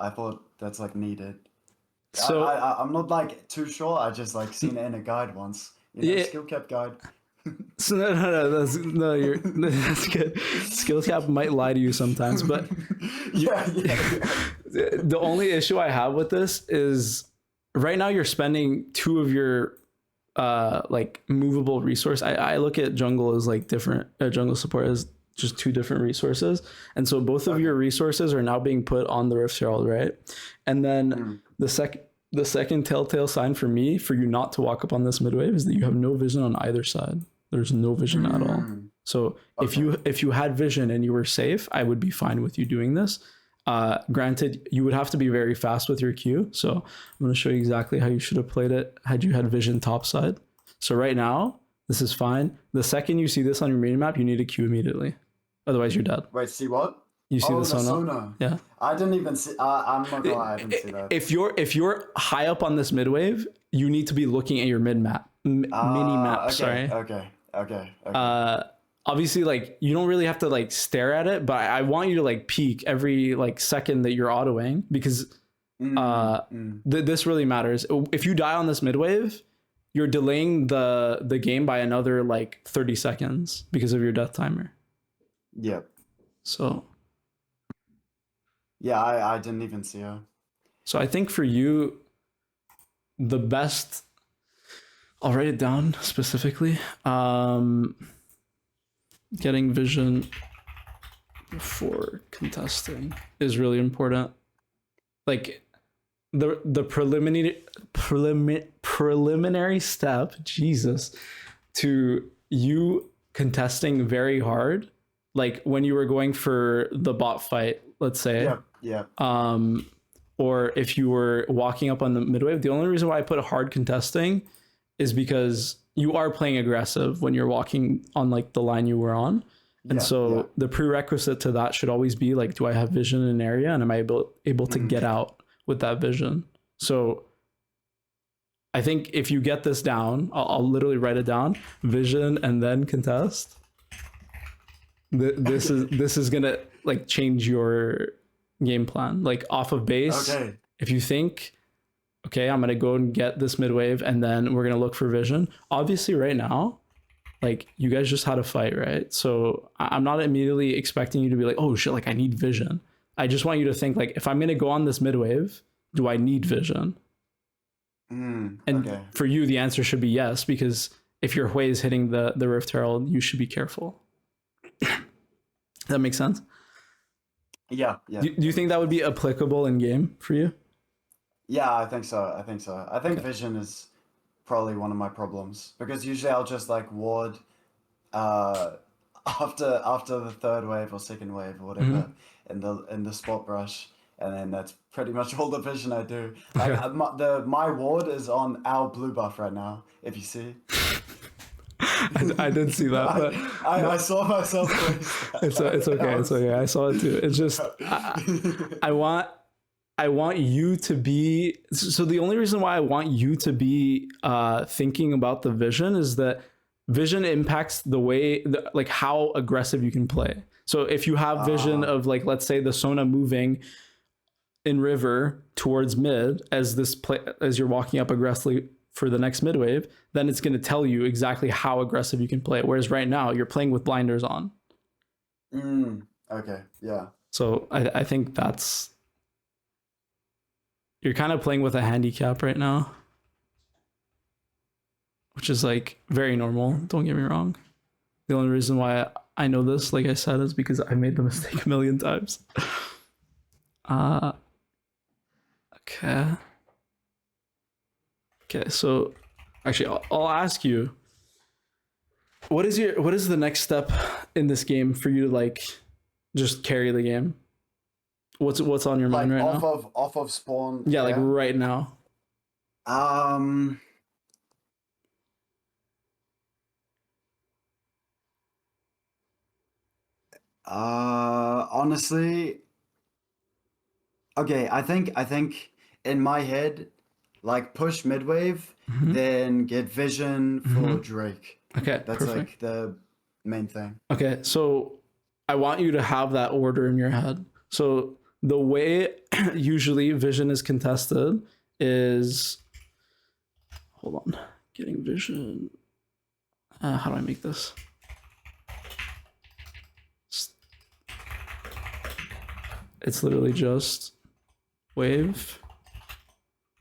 I thought that's like needed. So I'm not like too sure. I just like seen it in a guide once. You know, yeah, skill cap guide. so you're that's good. Skill cap might lie to you sometimes, but Yeah. the only issue I have with this is right now you're spending two of your like movable resource. I look at jungle as like different jungle support as just two different resources, and so both of your resources are now being put on the Rift Herald, right? And then the second telltale sign for me for you not to walk up on this midwave is that you have no vision on either side. There's no vision at all. So if you had vision and you were safe, I would be fine with you doing this. Granted, you would have to be very fast with your Q. So I'm going to show you exactly how you should have played it had you had vision topside. So right now, this is fine. The second you see this on your mini map, you need to Q immediately. Otherwise, you're dead. Wait, see what? You see the Sona? Yeah. I didn't even see. I'm not gonna lie, I didn't see that. If you're high up on this midwave, you need to be looking at your mini map. Okay. Obviously, like you don't really have to like stare at it, but I want you to like peek every like second that you're autoing because this really matters. If you die on this midwave, you're delaying the game by another like 30 seconds because of your death timer. Yep. So yeah, I didn't even see her. So I think for you, the best, I'll write it down specifically. Getting vision before contesting is really important. Like the preliminary step, Jesus, to you contesting very hard, like when you were going for the bot fight, let's say. Yeah. Or if you were walking up on the midwave, the only reason why I put hard contesting is because you are playing aggressive when you're walking on like the line you were on. And the prerequisite to that should always be like, do I have vision in an area and am I able to get out with that vision? So I think if you get this down, I'll literally write it down, vision and then contest. This is gonna like change your game plan. Like off of base, if you think, okay, I'm gonna go and get this midwave and then we're gonna look for vision. Obviously right now, like you guys just had a fight, right? So I'm not immediately expecting you to be like, oh shit, like I need vision. I just want you to think like, if I'm gonna go on this midwave, do I need vision? And for you, the answer should be yes, because if your Hui is hitting the Rift Herald, you should be careful. That makes sense? Yeah. Do you think that would be applicable in game for you? Yeah, I think so. I think vision is probably one of my problems because usually I'll just like ward after the third wave or second wave or whatever in the spot brush, and then that's pretty much all the vision I do. Like my ward is on our blue buff right now. If you see. I did see that, but I saw myself. It's okay. It's okay. I saw it too. It's just I want you to be. So the only reason why I want you to be thinking about the vision is that vision impacts the way, like how aggressive you can play. So if you have vision of like, let's say the Sona moving in river towards mid as you're walking up aggressively for the next midwave, then it's going to tell you exactly how aggressive you can play it. Whereas right now you're playing with blinders on. Okay. Yeah. So I think you're kind of playing with a handicap right now, which is like very normal. Don't get me wrong. The only reason why I know this, like I said, is because I made the mistake a million times. Okay, so actually I'll ask you, what is the next step in this game for you to like just carry the game? What's on your mind right now? Off of spawn. Yeah, like right now. Honestly, okay. I think in my head, like push midwave, Mm-hmm. then get vision for Mm-hmm. Drake. Okay, That's perfect. like the main thing. Okay, so I want you to have that order in your head. So the way usually vision is contested is, hold on, getting vision. How do I make this? It's literally just wave,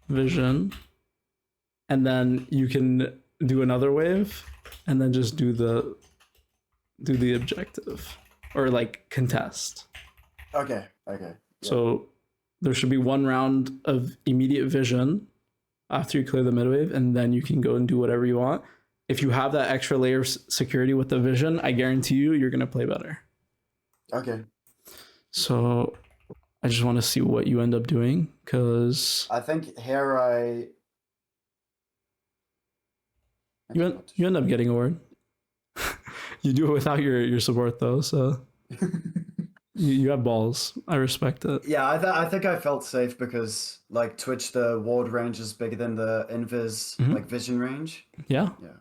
vision, and then you can do another wave, and then just do the objective or like contest. Okay. Okay. Yeah. So there should be one round of immediate vision after you clear the midwave, and then you can go and do whatever you want. If you have that extra layer of security with the vision, I guarantee you, you're gonna play better. Okay. So I just want to see what you end up doing because I think here I actually what you end up getting a word. You do it without your support though, so you have balls. I respect it. Yeah, I think I felt safe because like Twitch, the ward range is bigger than the invis Mhm. like vision range. Yeah, Yeah.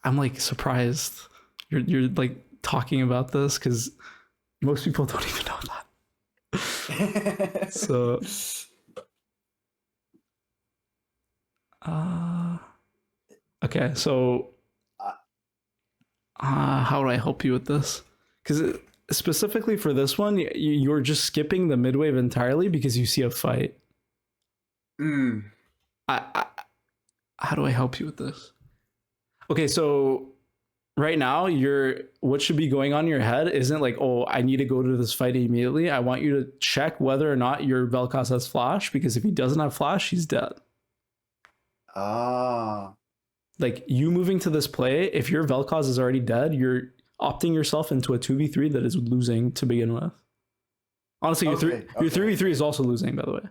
I'm like surprised you're like talking about this because most people don't even know that. So uh okay, so Uh, how do I help you with this? Because specifically for this one, you're just skipping the midwave entirely because you see a fight. mm, I how do I help you with this? Okay, so right now you're what should be going on in your head isn't like, oh, I need to go to this fight immediately. I want you to check whether or not your Vel'Koz has flash, because if he doesn't have flash, he's dead. ah, Like you moving to this play, if your Vel'Koz is already dead, you're opting yourself into a 2v3 that is losing to begin with. Honestly, okay, your okay. 3v3 is also losing, by the way.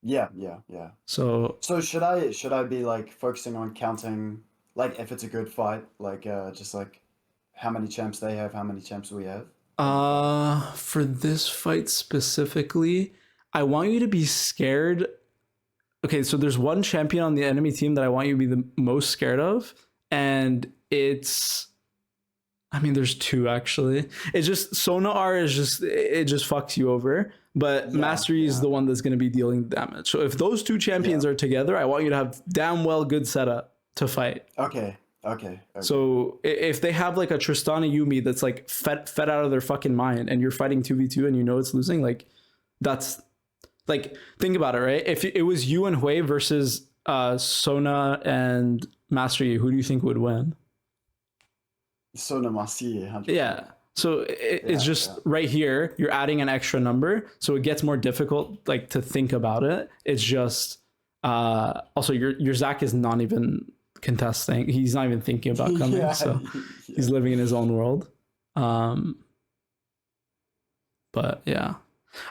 Yeah, yeah, yeah. So So should I be like focusing on counting like if it's a good fight, like just like how many champs they have, how many champs we have in the fight? for this fight specifically, I want you to be scared. Okay, so there's one champion on the enemy team that I want you to be the most scared of, and it's, I mean, there's two actually. It's just Sona R is just, it just fucks you over. But Yeah, Mastery is yeah, the one that's going to be dealing damage. So if those two yeah. champions are together, I want you to have damn well good setup to fight. Okay, okay, okay. So if they have like a Tristana Yumi that's like fed out of their fucking mind, and you're fighting 2v2 and you know it's losing, like that's like, think about it, right? If it was you and Hui versus Sona and Mastery, who do you think would win? Sona Masi, 100%. Yeah. So it's Yeah, just yeah. right here, you're adding an extra number. So it gets more difficult like to think about it. It's just also your Zach is not even contesting. He's not even thinking about coming. Yeah, So yeah. he's living in his own world. Um, but yeah.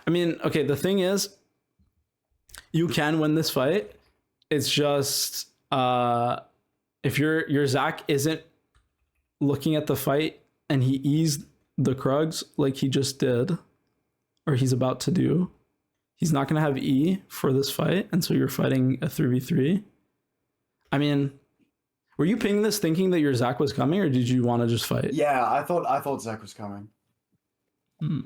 I mean, okay, the thing is, you can win this fight. It's just if your Zach isn't looking at the fight and he eased the Krugs like he just did, or he's about to do, he's not going to have E for this fight, and so you're fighting a 3v3. I mean, were you pinging this thinking that your Zach was coming, or did you want to just fight? Yeah, I thought Zach was coming. Hmm.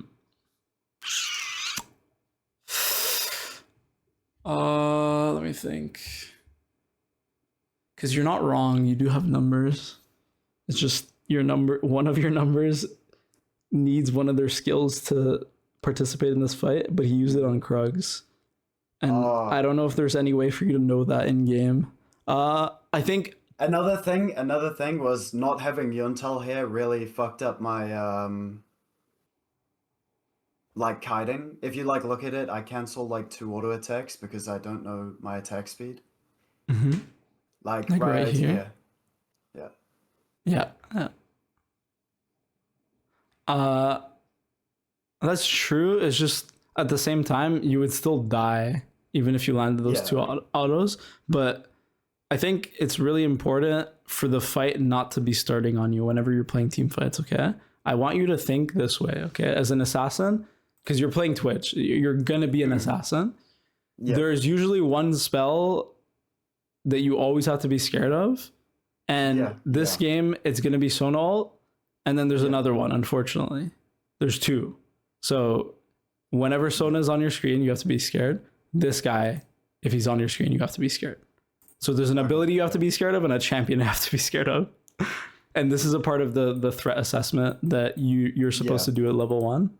Let me think. Because you're not wrong. You do have numbers. It's just your number. One of your numbers needs one of their skills to participate in this fight, but he used it on Krugs. And I Oh, don't know if there's any way for you to know that in game. I think. another thing was not having Yuntal here really fucked up my like kiting. If you like look at it, I cancel like 2 auto attacks because I don't know my attack speed. Mhm. Like Like right right here. here. Yeah. Yeah. Uh, that's true. It's just at the same time, you would still die even if you landed those Yeah. two autos. But I think it's really important for the fight not to be starting on you whenever you're playing team fights, okay? I want you to think this way, okay? As an assassin, because you're playing Twitch, you're going to be an assassin. Yeah. There's usually one spell that you always have to be scared of. And this game, it's going to be Sonal. And then there's another one, unfortunately. There's two. So whenever Sona is on your screen, you have to be scared. This guy, if he's on your screen, you have to be scared. So there's an ability you have to be scared of and a champion you have to be scared of. And this is a part of the threat assessment that you're supposed to do at level 1.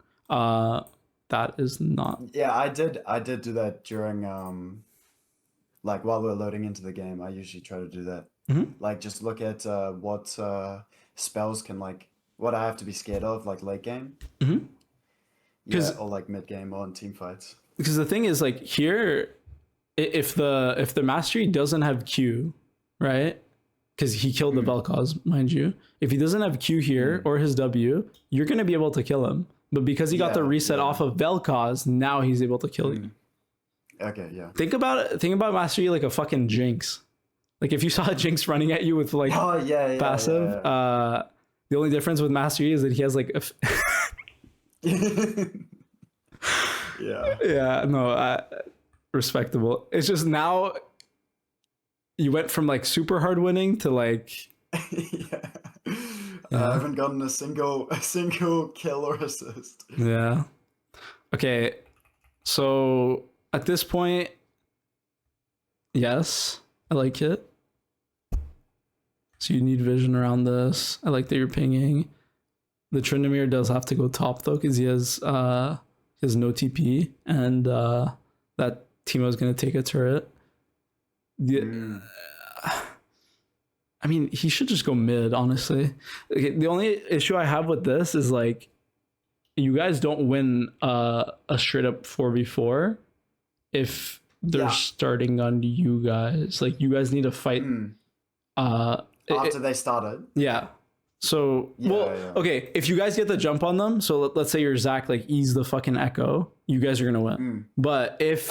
That is not. Yeah, I did do that during like while we're loading into the game. I usually try to do that. Like just look at what spells can like what I have to be scared of like late game. Yeah, or like mid game or in team fights. Because the thing is like here, if the mastery doesn't have Q, right? Because he killed the Vel'Koz, mind you. If he doesn't have Q here or his W, you're gonna be able to kill him. But because he got the reset off of Vel'Koz, now he's able to kill you. Okay, yeah. Think about mastery like a fucking Jinx. Like if you saw a Jinx running at you with like passive, the only difference with mastery is that he has like a respectable. It's just now you went from like super hard winning to like I haven't gotten a single kill or assist. Yeah. Okay. So at this point, yes, I like it. So you need vision around this. I like that you're pinging. The Tryndamere does have to go top though, because he has no TP, and that Teemo's gonna take a turret. I mean, he should just go mid, honestly. Okay, the only issue I have with this is like, you guys don't win a straight up 4v4 if they're starting on you guys. Like, you guys need to fight after they started. Yeah. So, okay, if you guys get the jump on them, so let's say you're Zach, like, ease the fucking Echo, you guys are gonna win. But if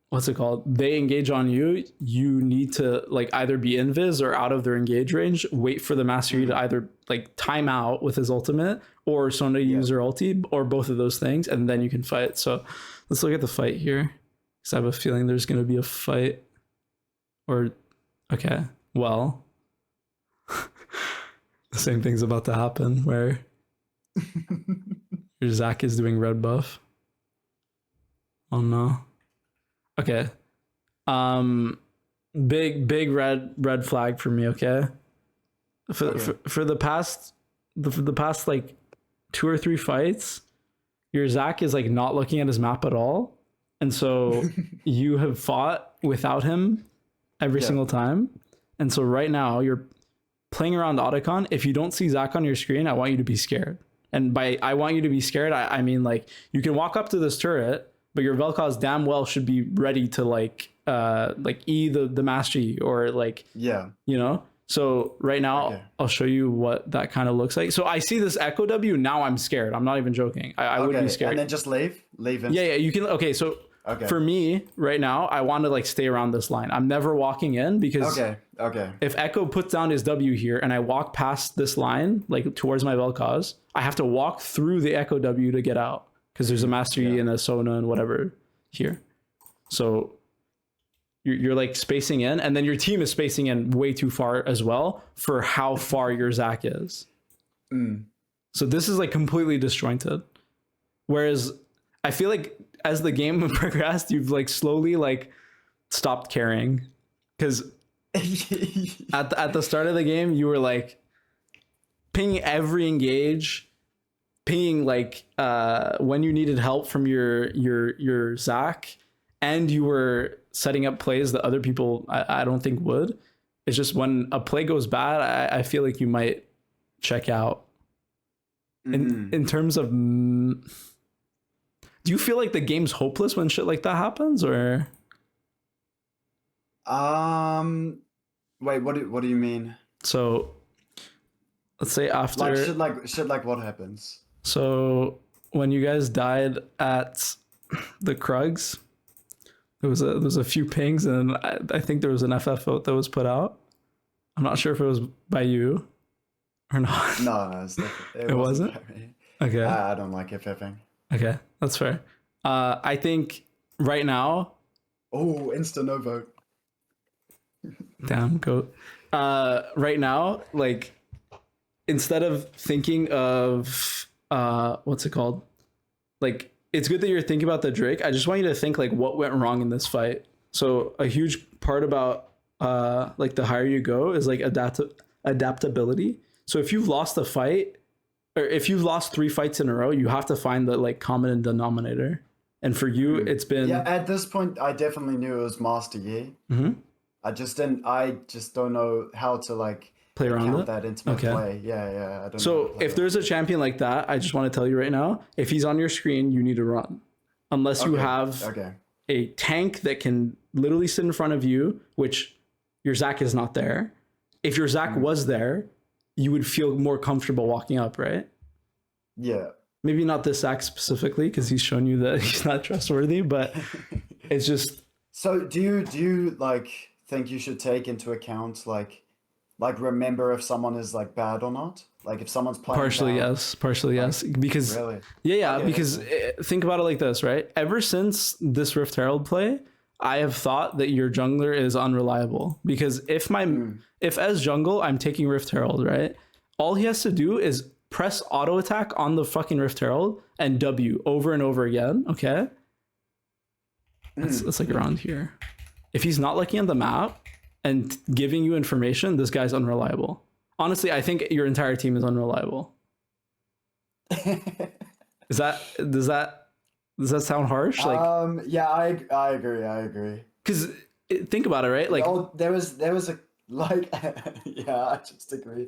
what's it called, they engage on you, you need to like either be invis or out of their engage range, wait for the mastery to either like time out with his ultimate or Sona use her ulti, or both of those things, and then you can fight. So let's look at the fight here, because I have a feeling there's going to be a fight. Or okay, well, the same thing's about to happen where your Zach is doing red buff. Oh no. Okay. Big red flag for me, okay? For the past like 2 or 3 fights, your Zach is like not looking at his map at all. And so you have fought without him every single time. And so right now you're playing around Otacon. If you don't see Zach on your screen, I want you to be scared. And by I want you to be scared, I mean like you can walk up to this turret, but your Vel'Koz damn well should be ready to like E the mastery or like, you know? So right now I'll show you what that kind of looks like. So I see this Echo W, now I'm scared. I'm not even joking. I would be scared. And then just leave him. Yeah, you can. Okay, so for me right now, I want to like stay around this line. I'm never walking in because if Echo puts down his W here and I walk past this line, like towards my Vel'Koz, I have to walk through the Echo W to get out. Because there's a mastery and a Sona and whatever here. So you're like spacing in, and then your team is spacing in way too far as well for how far your Zach is. So this is like completely disjointed. Whereas I feel like as the game progressed, you've like slowly like stopped caring. Because at the start of the game, you were like pinging every engage, pinging like when you needed help from your Zach, and you were setting up plays that other people I don't think would. It's just when a play goes bad, I feel like you might check out. In terms of, do you feel like the game's hopeless when shit like that happens, or? Wait, what do you mean? So let's say after like what happens? So when you guys died at the Krugs, There was a few pings, and I think there was an FF vote that was put out. I'm not sure if it was by you or not. No, it wasn't? by me. Okay. I don't like FFing. Okay, that's fair. I think right now, Oh, insta no vote. damn goat. Right now, like instead of thinking of what's it called? Like it's good that you're thinking about the Drake. I just want you to think like what went wrong in this fight. So a huge part about like the higher you go is like adaptability. So if you've lost a fight, or if you've lost 3 fights in a row, you have to find the like common denominator. And for you, it's been At this point, I definitely knew it was Master Yi. Mhm. I just don't know how to like Play around count it? that into my Okay. play. Yeah. I don't know how to So play if it. there's a champion like that, I just want to tell you right now, if he's on your screen, you need to run. Unless you have a tank that can literally sit in front of you, which your Zac is not there. If your Zac was there, you would feel more comfortable walking up, right? Yeah. Maybe not this Zac specifically, because he's shown you that he's not trustworthy, but it's just So do you like think you should take into account like remember if someone is like bad or not? Like if someone's playing partially bad, yes, because really? yeah, Okay, because think about it like this, right? Ever since this Rift Herald play, I have thought that your jungler is unreliable, because if as jungle I'm taking Rift Herald, right? All he has to do is press auto attack on the fucking Rift Herald and W over and over again, okay? It's like around here. If he's not looking at the map and giving you information, this guy's unreliable. Honestly, I think your entire team is unreliable. Does that sound harsh? Like, yeah, I agree. because think about it, right? Like, there was a like yeah, I just agree.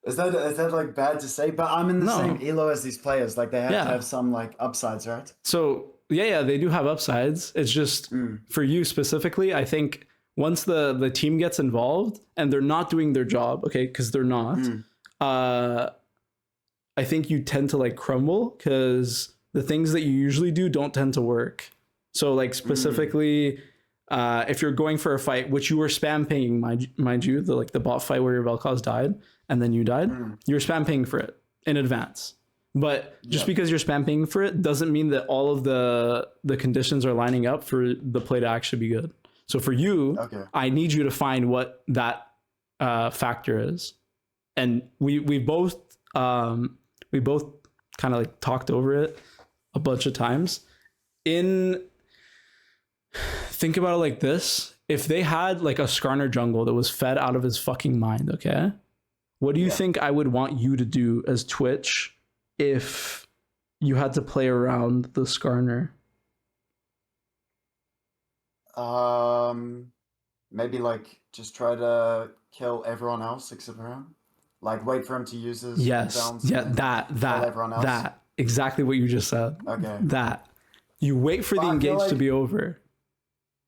Is that like bad to say? But I'm in the same elo as these players. Like they have to have some like upsides, right? So yeah, they do have upsides. It's just for you specifically, I think once the team gets involved and they're not doing their job, okay, because they're not, I think you tend to like crumble because the things that you usually do don't tend to work. So like specifically, if you're going for a fight, which you were spam pinging, mind you, the bot fight where your Vel'Koz died and then you died, you're spam pinging for it in advance. But just because you're spam pinging for it doesn't mean that all of the conditions are lining up for the play to actually be good. So for you, I need you to find what that factor is. And we both kind of like talked over it a bunch of times. Think about it like this. If they had like a Skarner jungle that was fed out of his fucking mind, okay? What do you think I would want you to do as Twitch if you had to play around the Skarner? Maybe like just try to kill everyone else except for him. Like wait for him to use his cooldowns and kill everyone else. That exactly what you just said. Okay. That you wait for the engage to be over,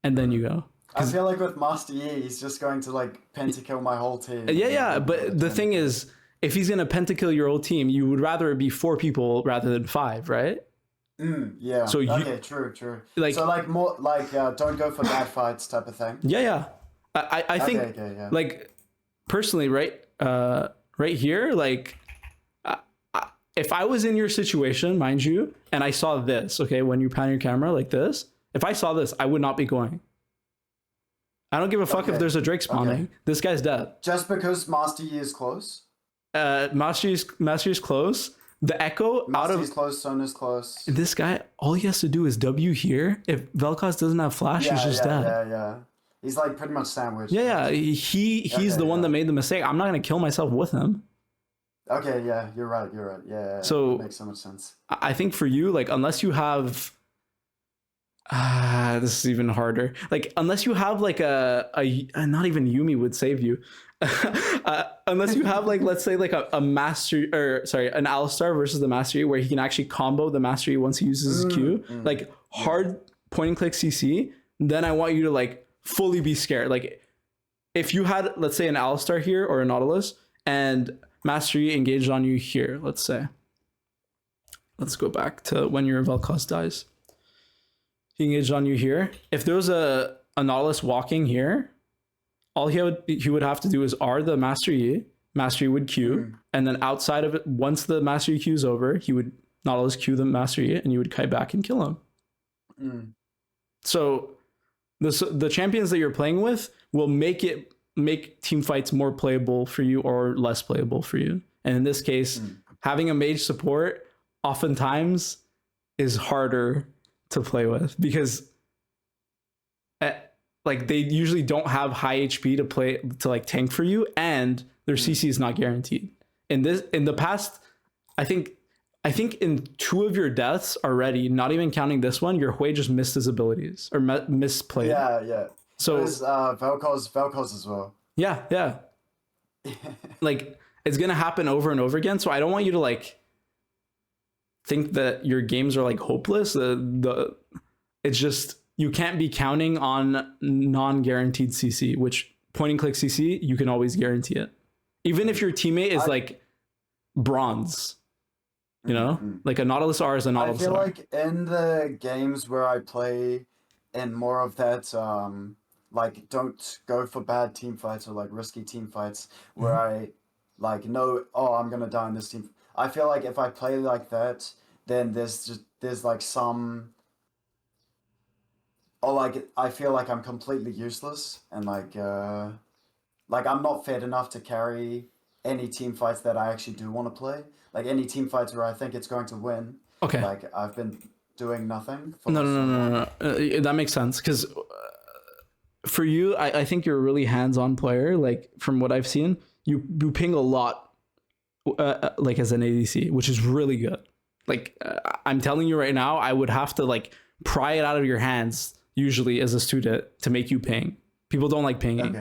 and then you go. I feel like with Master Yi, he's just going to like pentakill my whole team. Yeah. But the thing is, if he's gonna pentakill your whole team, you would rather it be 4 people rather than 5, right? Yeah. So true. Like, so like more like don't go for bad fights type of thing. Yeah. I think like personally, right here, like if I was in your situation, mind you, and I saw this, okay, when you pan your camera like this, if I saw this, I would not be going. I don't give a fuck if there's a Drake spawning. This guy's dead. Just because Master Yi is close? Master Yi's close. The echo Master Yi's close, Sona's close. This guy, all he has to do is W here. If Vel'Koz doesn't have flash, he's just dead. Yeah. He's like pretty much sandwiched. Yeah. He's the one that made the mistake. I'm not gonna kill myself with him. Okay, yeah, you're right. Yeah. So that makes so much sense. I think for you, like, unless you have this is even harder. Like, unless you have like a not even Yumi would save you. Unless you have like, let's say like a master, or sorry, an Alistar versus the Master Yi where he can actually combo the Master Yi once he uses his Q, like hard point and click CC, then I want you to like fully be scared. Like if you had, let's say, an Alistar here or a Nautilus and Master Yi engaged on you here, let's say. Let's go back to when your Vel'Koz dies. he engaged on you here. If there was a Nautilus walking here, all he would have to do is R the Master Yi. Master Yi would Q, and then outside of it, once the Master Yi Q is over, he would Nautilus Q the Master Yi, and you would kite back and kill him. So the champions that you're playing with will make team fights more playable for you or less playable for you. And in this case, having a mage support oftentimes is harder to play with because like they usually don't have high HP to like tank for you, and their CC is not guaranteed. In the past, I think in 2 of your deaths already, not even counting this one, your Hui just missed his abilities or misplayed. Yeah. So there's Vel'Koz as well. Yeah. Like it's gonna happen over and over again. So I don't want you to like think that your games are like hopeless. It's just you can't be counting on non-guaranteed CC, which point and click CC, you can always guarantee it. Even if your teammate is like bronze, you know, like a Nautilus R is a Nautilus R. I feel like in the games where I play in more of that, like don't go for bad team fights or like risky team fights where I like know, oh, I'm gonna die in this team. I feel like if I play like that, then there's like some, or like I feel like I'm completely useless and like I'm not fed enough to carry any team fights that I actually do want to play. Like any team fights where I think it's going to win. Okay. Like I've been doing nothing. No. That makes sense because for you, I think you're a really hands-on player. Like from what I've seen, you ping a lot, like as an ADC, which is really good. Like I'm telling you right now, I would have to like pry it out of your hands usually as a student to make you ping. People don't like pinging,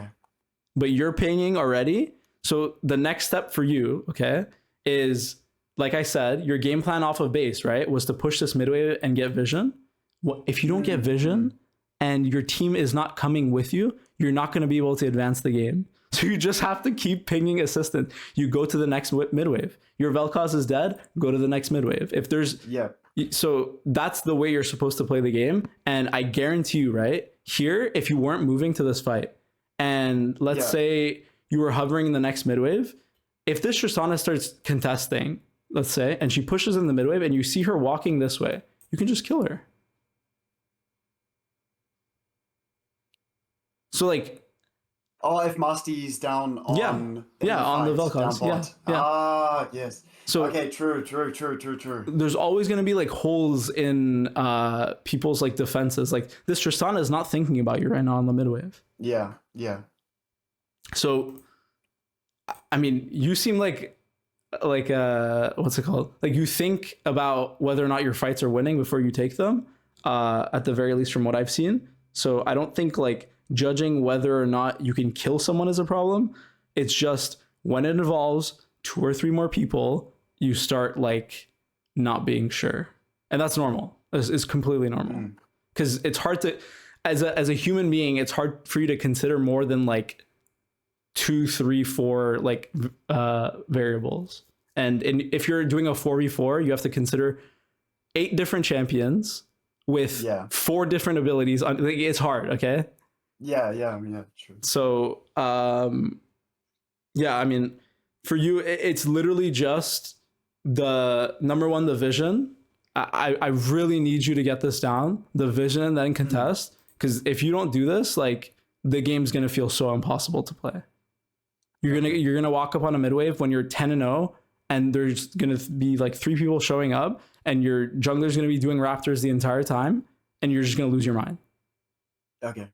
but you're pinging already. So the next step for you, okay, is like I said, your game plan off of base, right, was to push this midway and get vision. Well, if you don't get vision and your team is not coming with you, you're not going to be able to advance the game. So you just have to keep pinging assistant. You go to the next midwave. Your Vel'Koz is dead, go to the next midwave. If there's so that's the way you're supposed to play the game. And I guarantee you, right, here, if you weren't moving to this fight, and let's say you were hovering in the next midwave, if this Tristana starts contesting, let's say, and she pushes in the midwave and you see her walking this way, you can just kill her. So like, oh, if Masty's down on on the Vel'Koz, yes. So okay, true. There's always going to be like holes in people's like defenses. Like this Tristana is not thinking about you right now on the midwave. Yeah. So, I mean, you seem like what's it called? Like you think about whether or not your fights are winning before you take them. At the very least, from what I've seen. So I don't think like judging whether or not you can kill someone is a problem. It's just when it involves 2 or 3 more people, you start like not being sure, and that's normal. It's completely normal because it's hard to, as a human being, it's hard for you to consider more than like 2, 3, 4 like variables. And if you're doing a 4v4, you have to consider 8 different champions with 4 different abilities. It's hard. Okay. Yeah, true. So, I mean, for you, it's literally just the number 1, the vision. I really need you to get this down, the vision, and then contest. Because if you don't do this, like the game's gonna feel so impossible to play. You're gonna walk up on a midwave when you're 10-0, and there's gonna be like 3 people showing up, and your jungler's gonna be doing raptors the entire time, and you're just gonna lose your mind. Okay.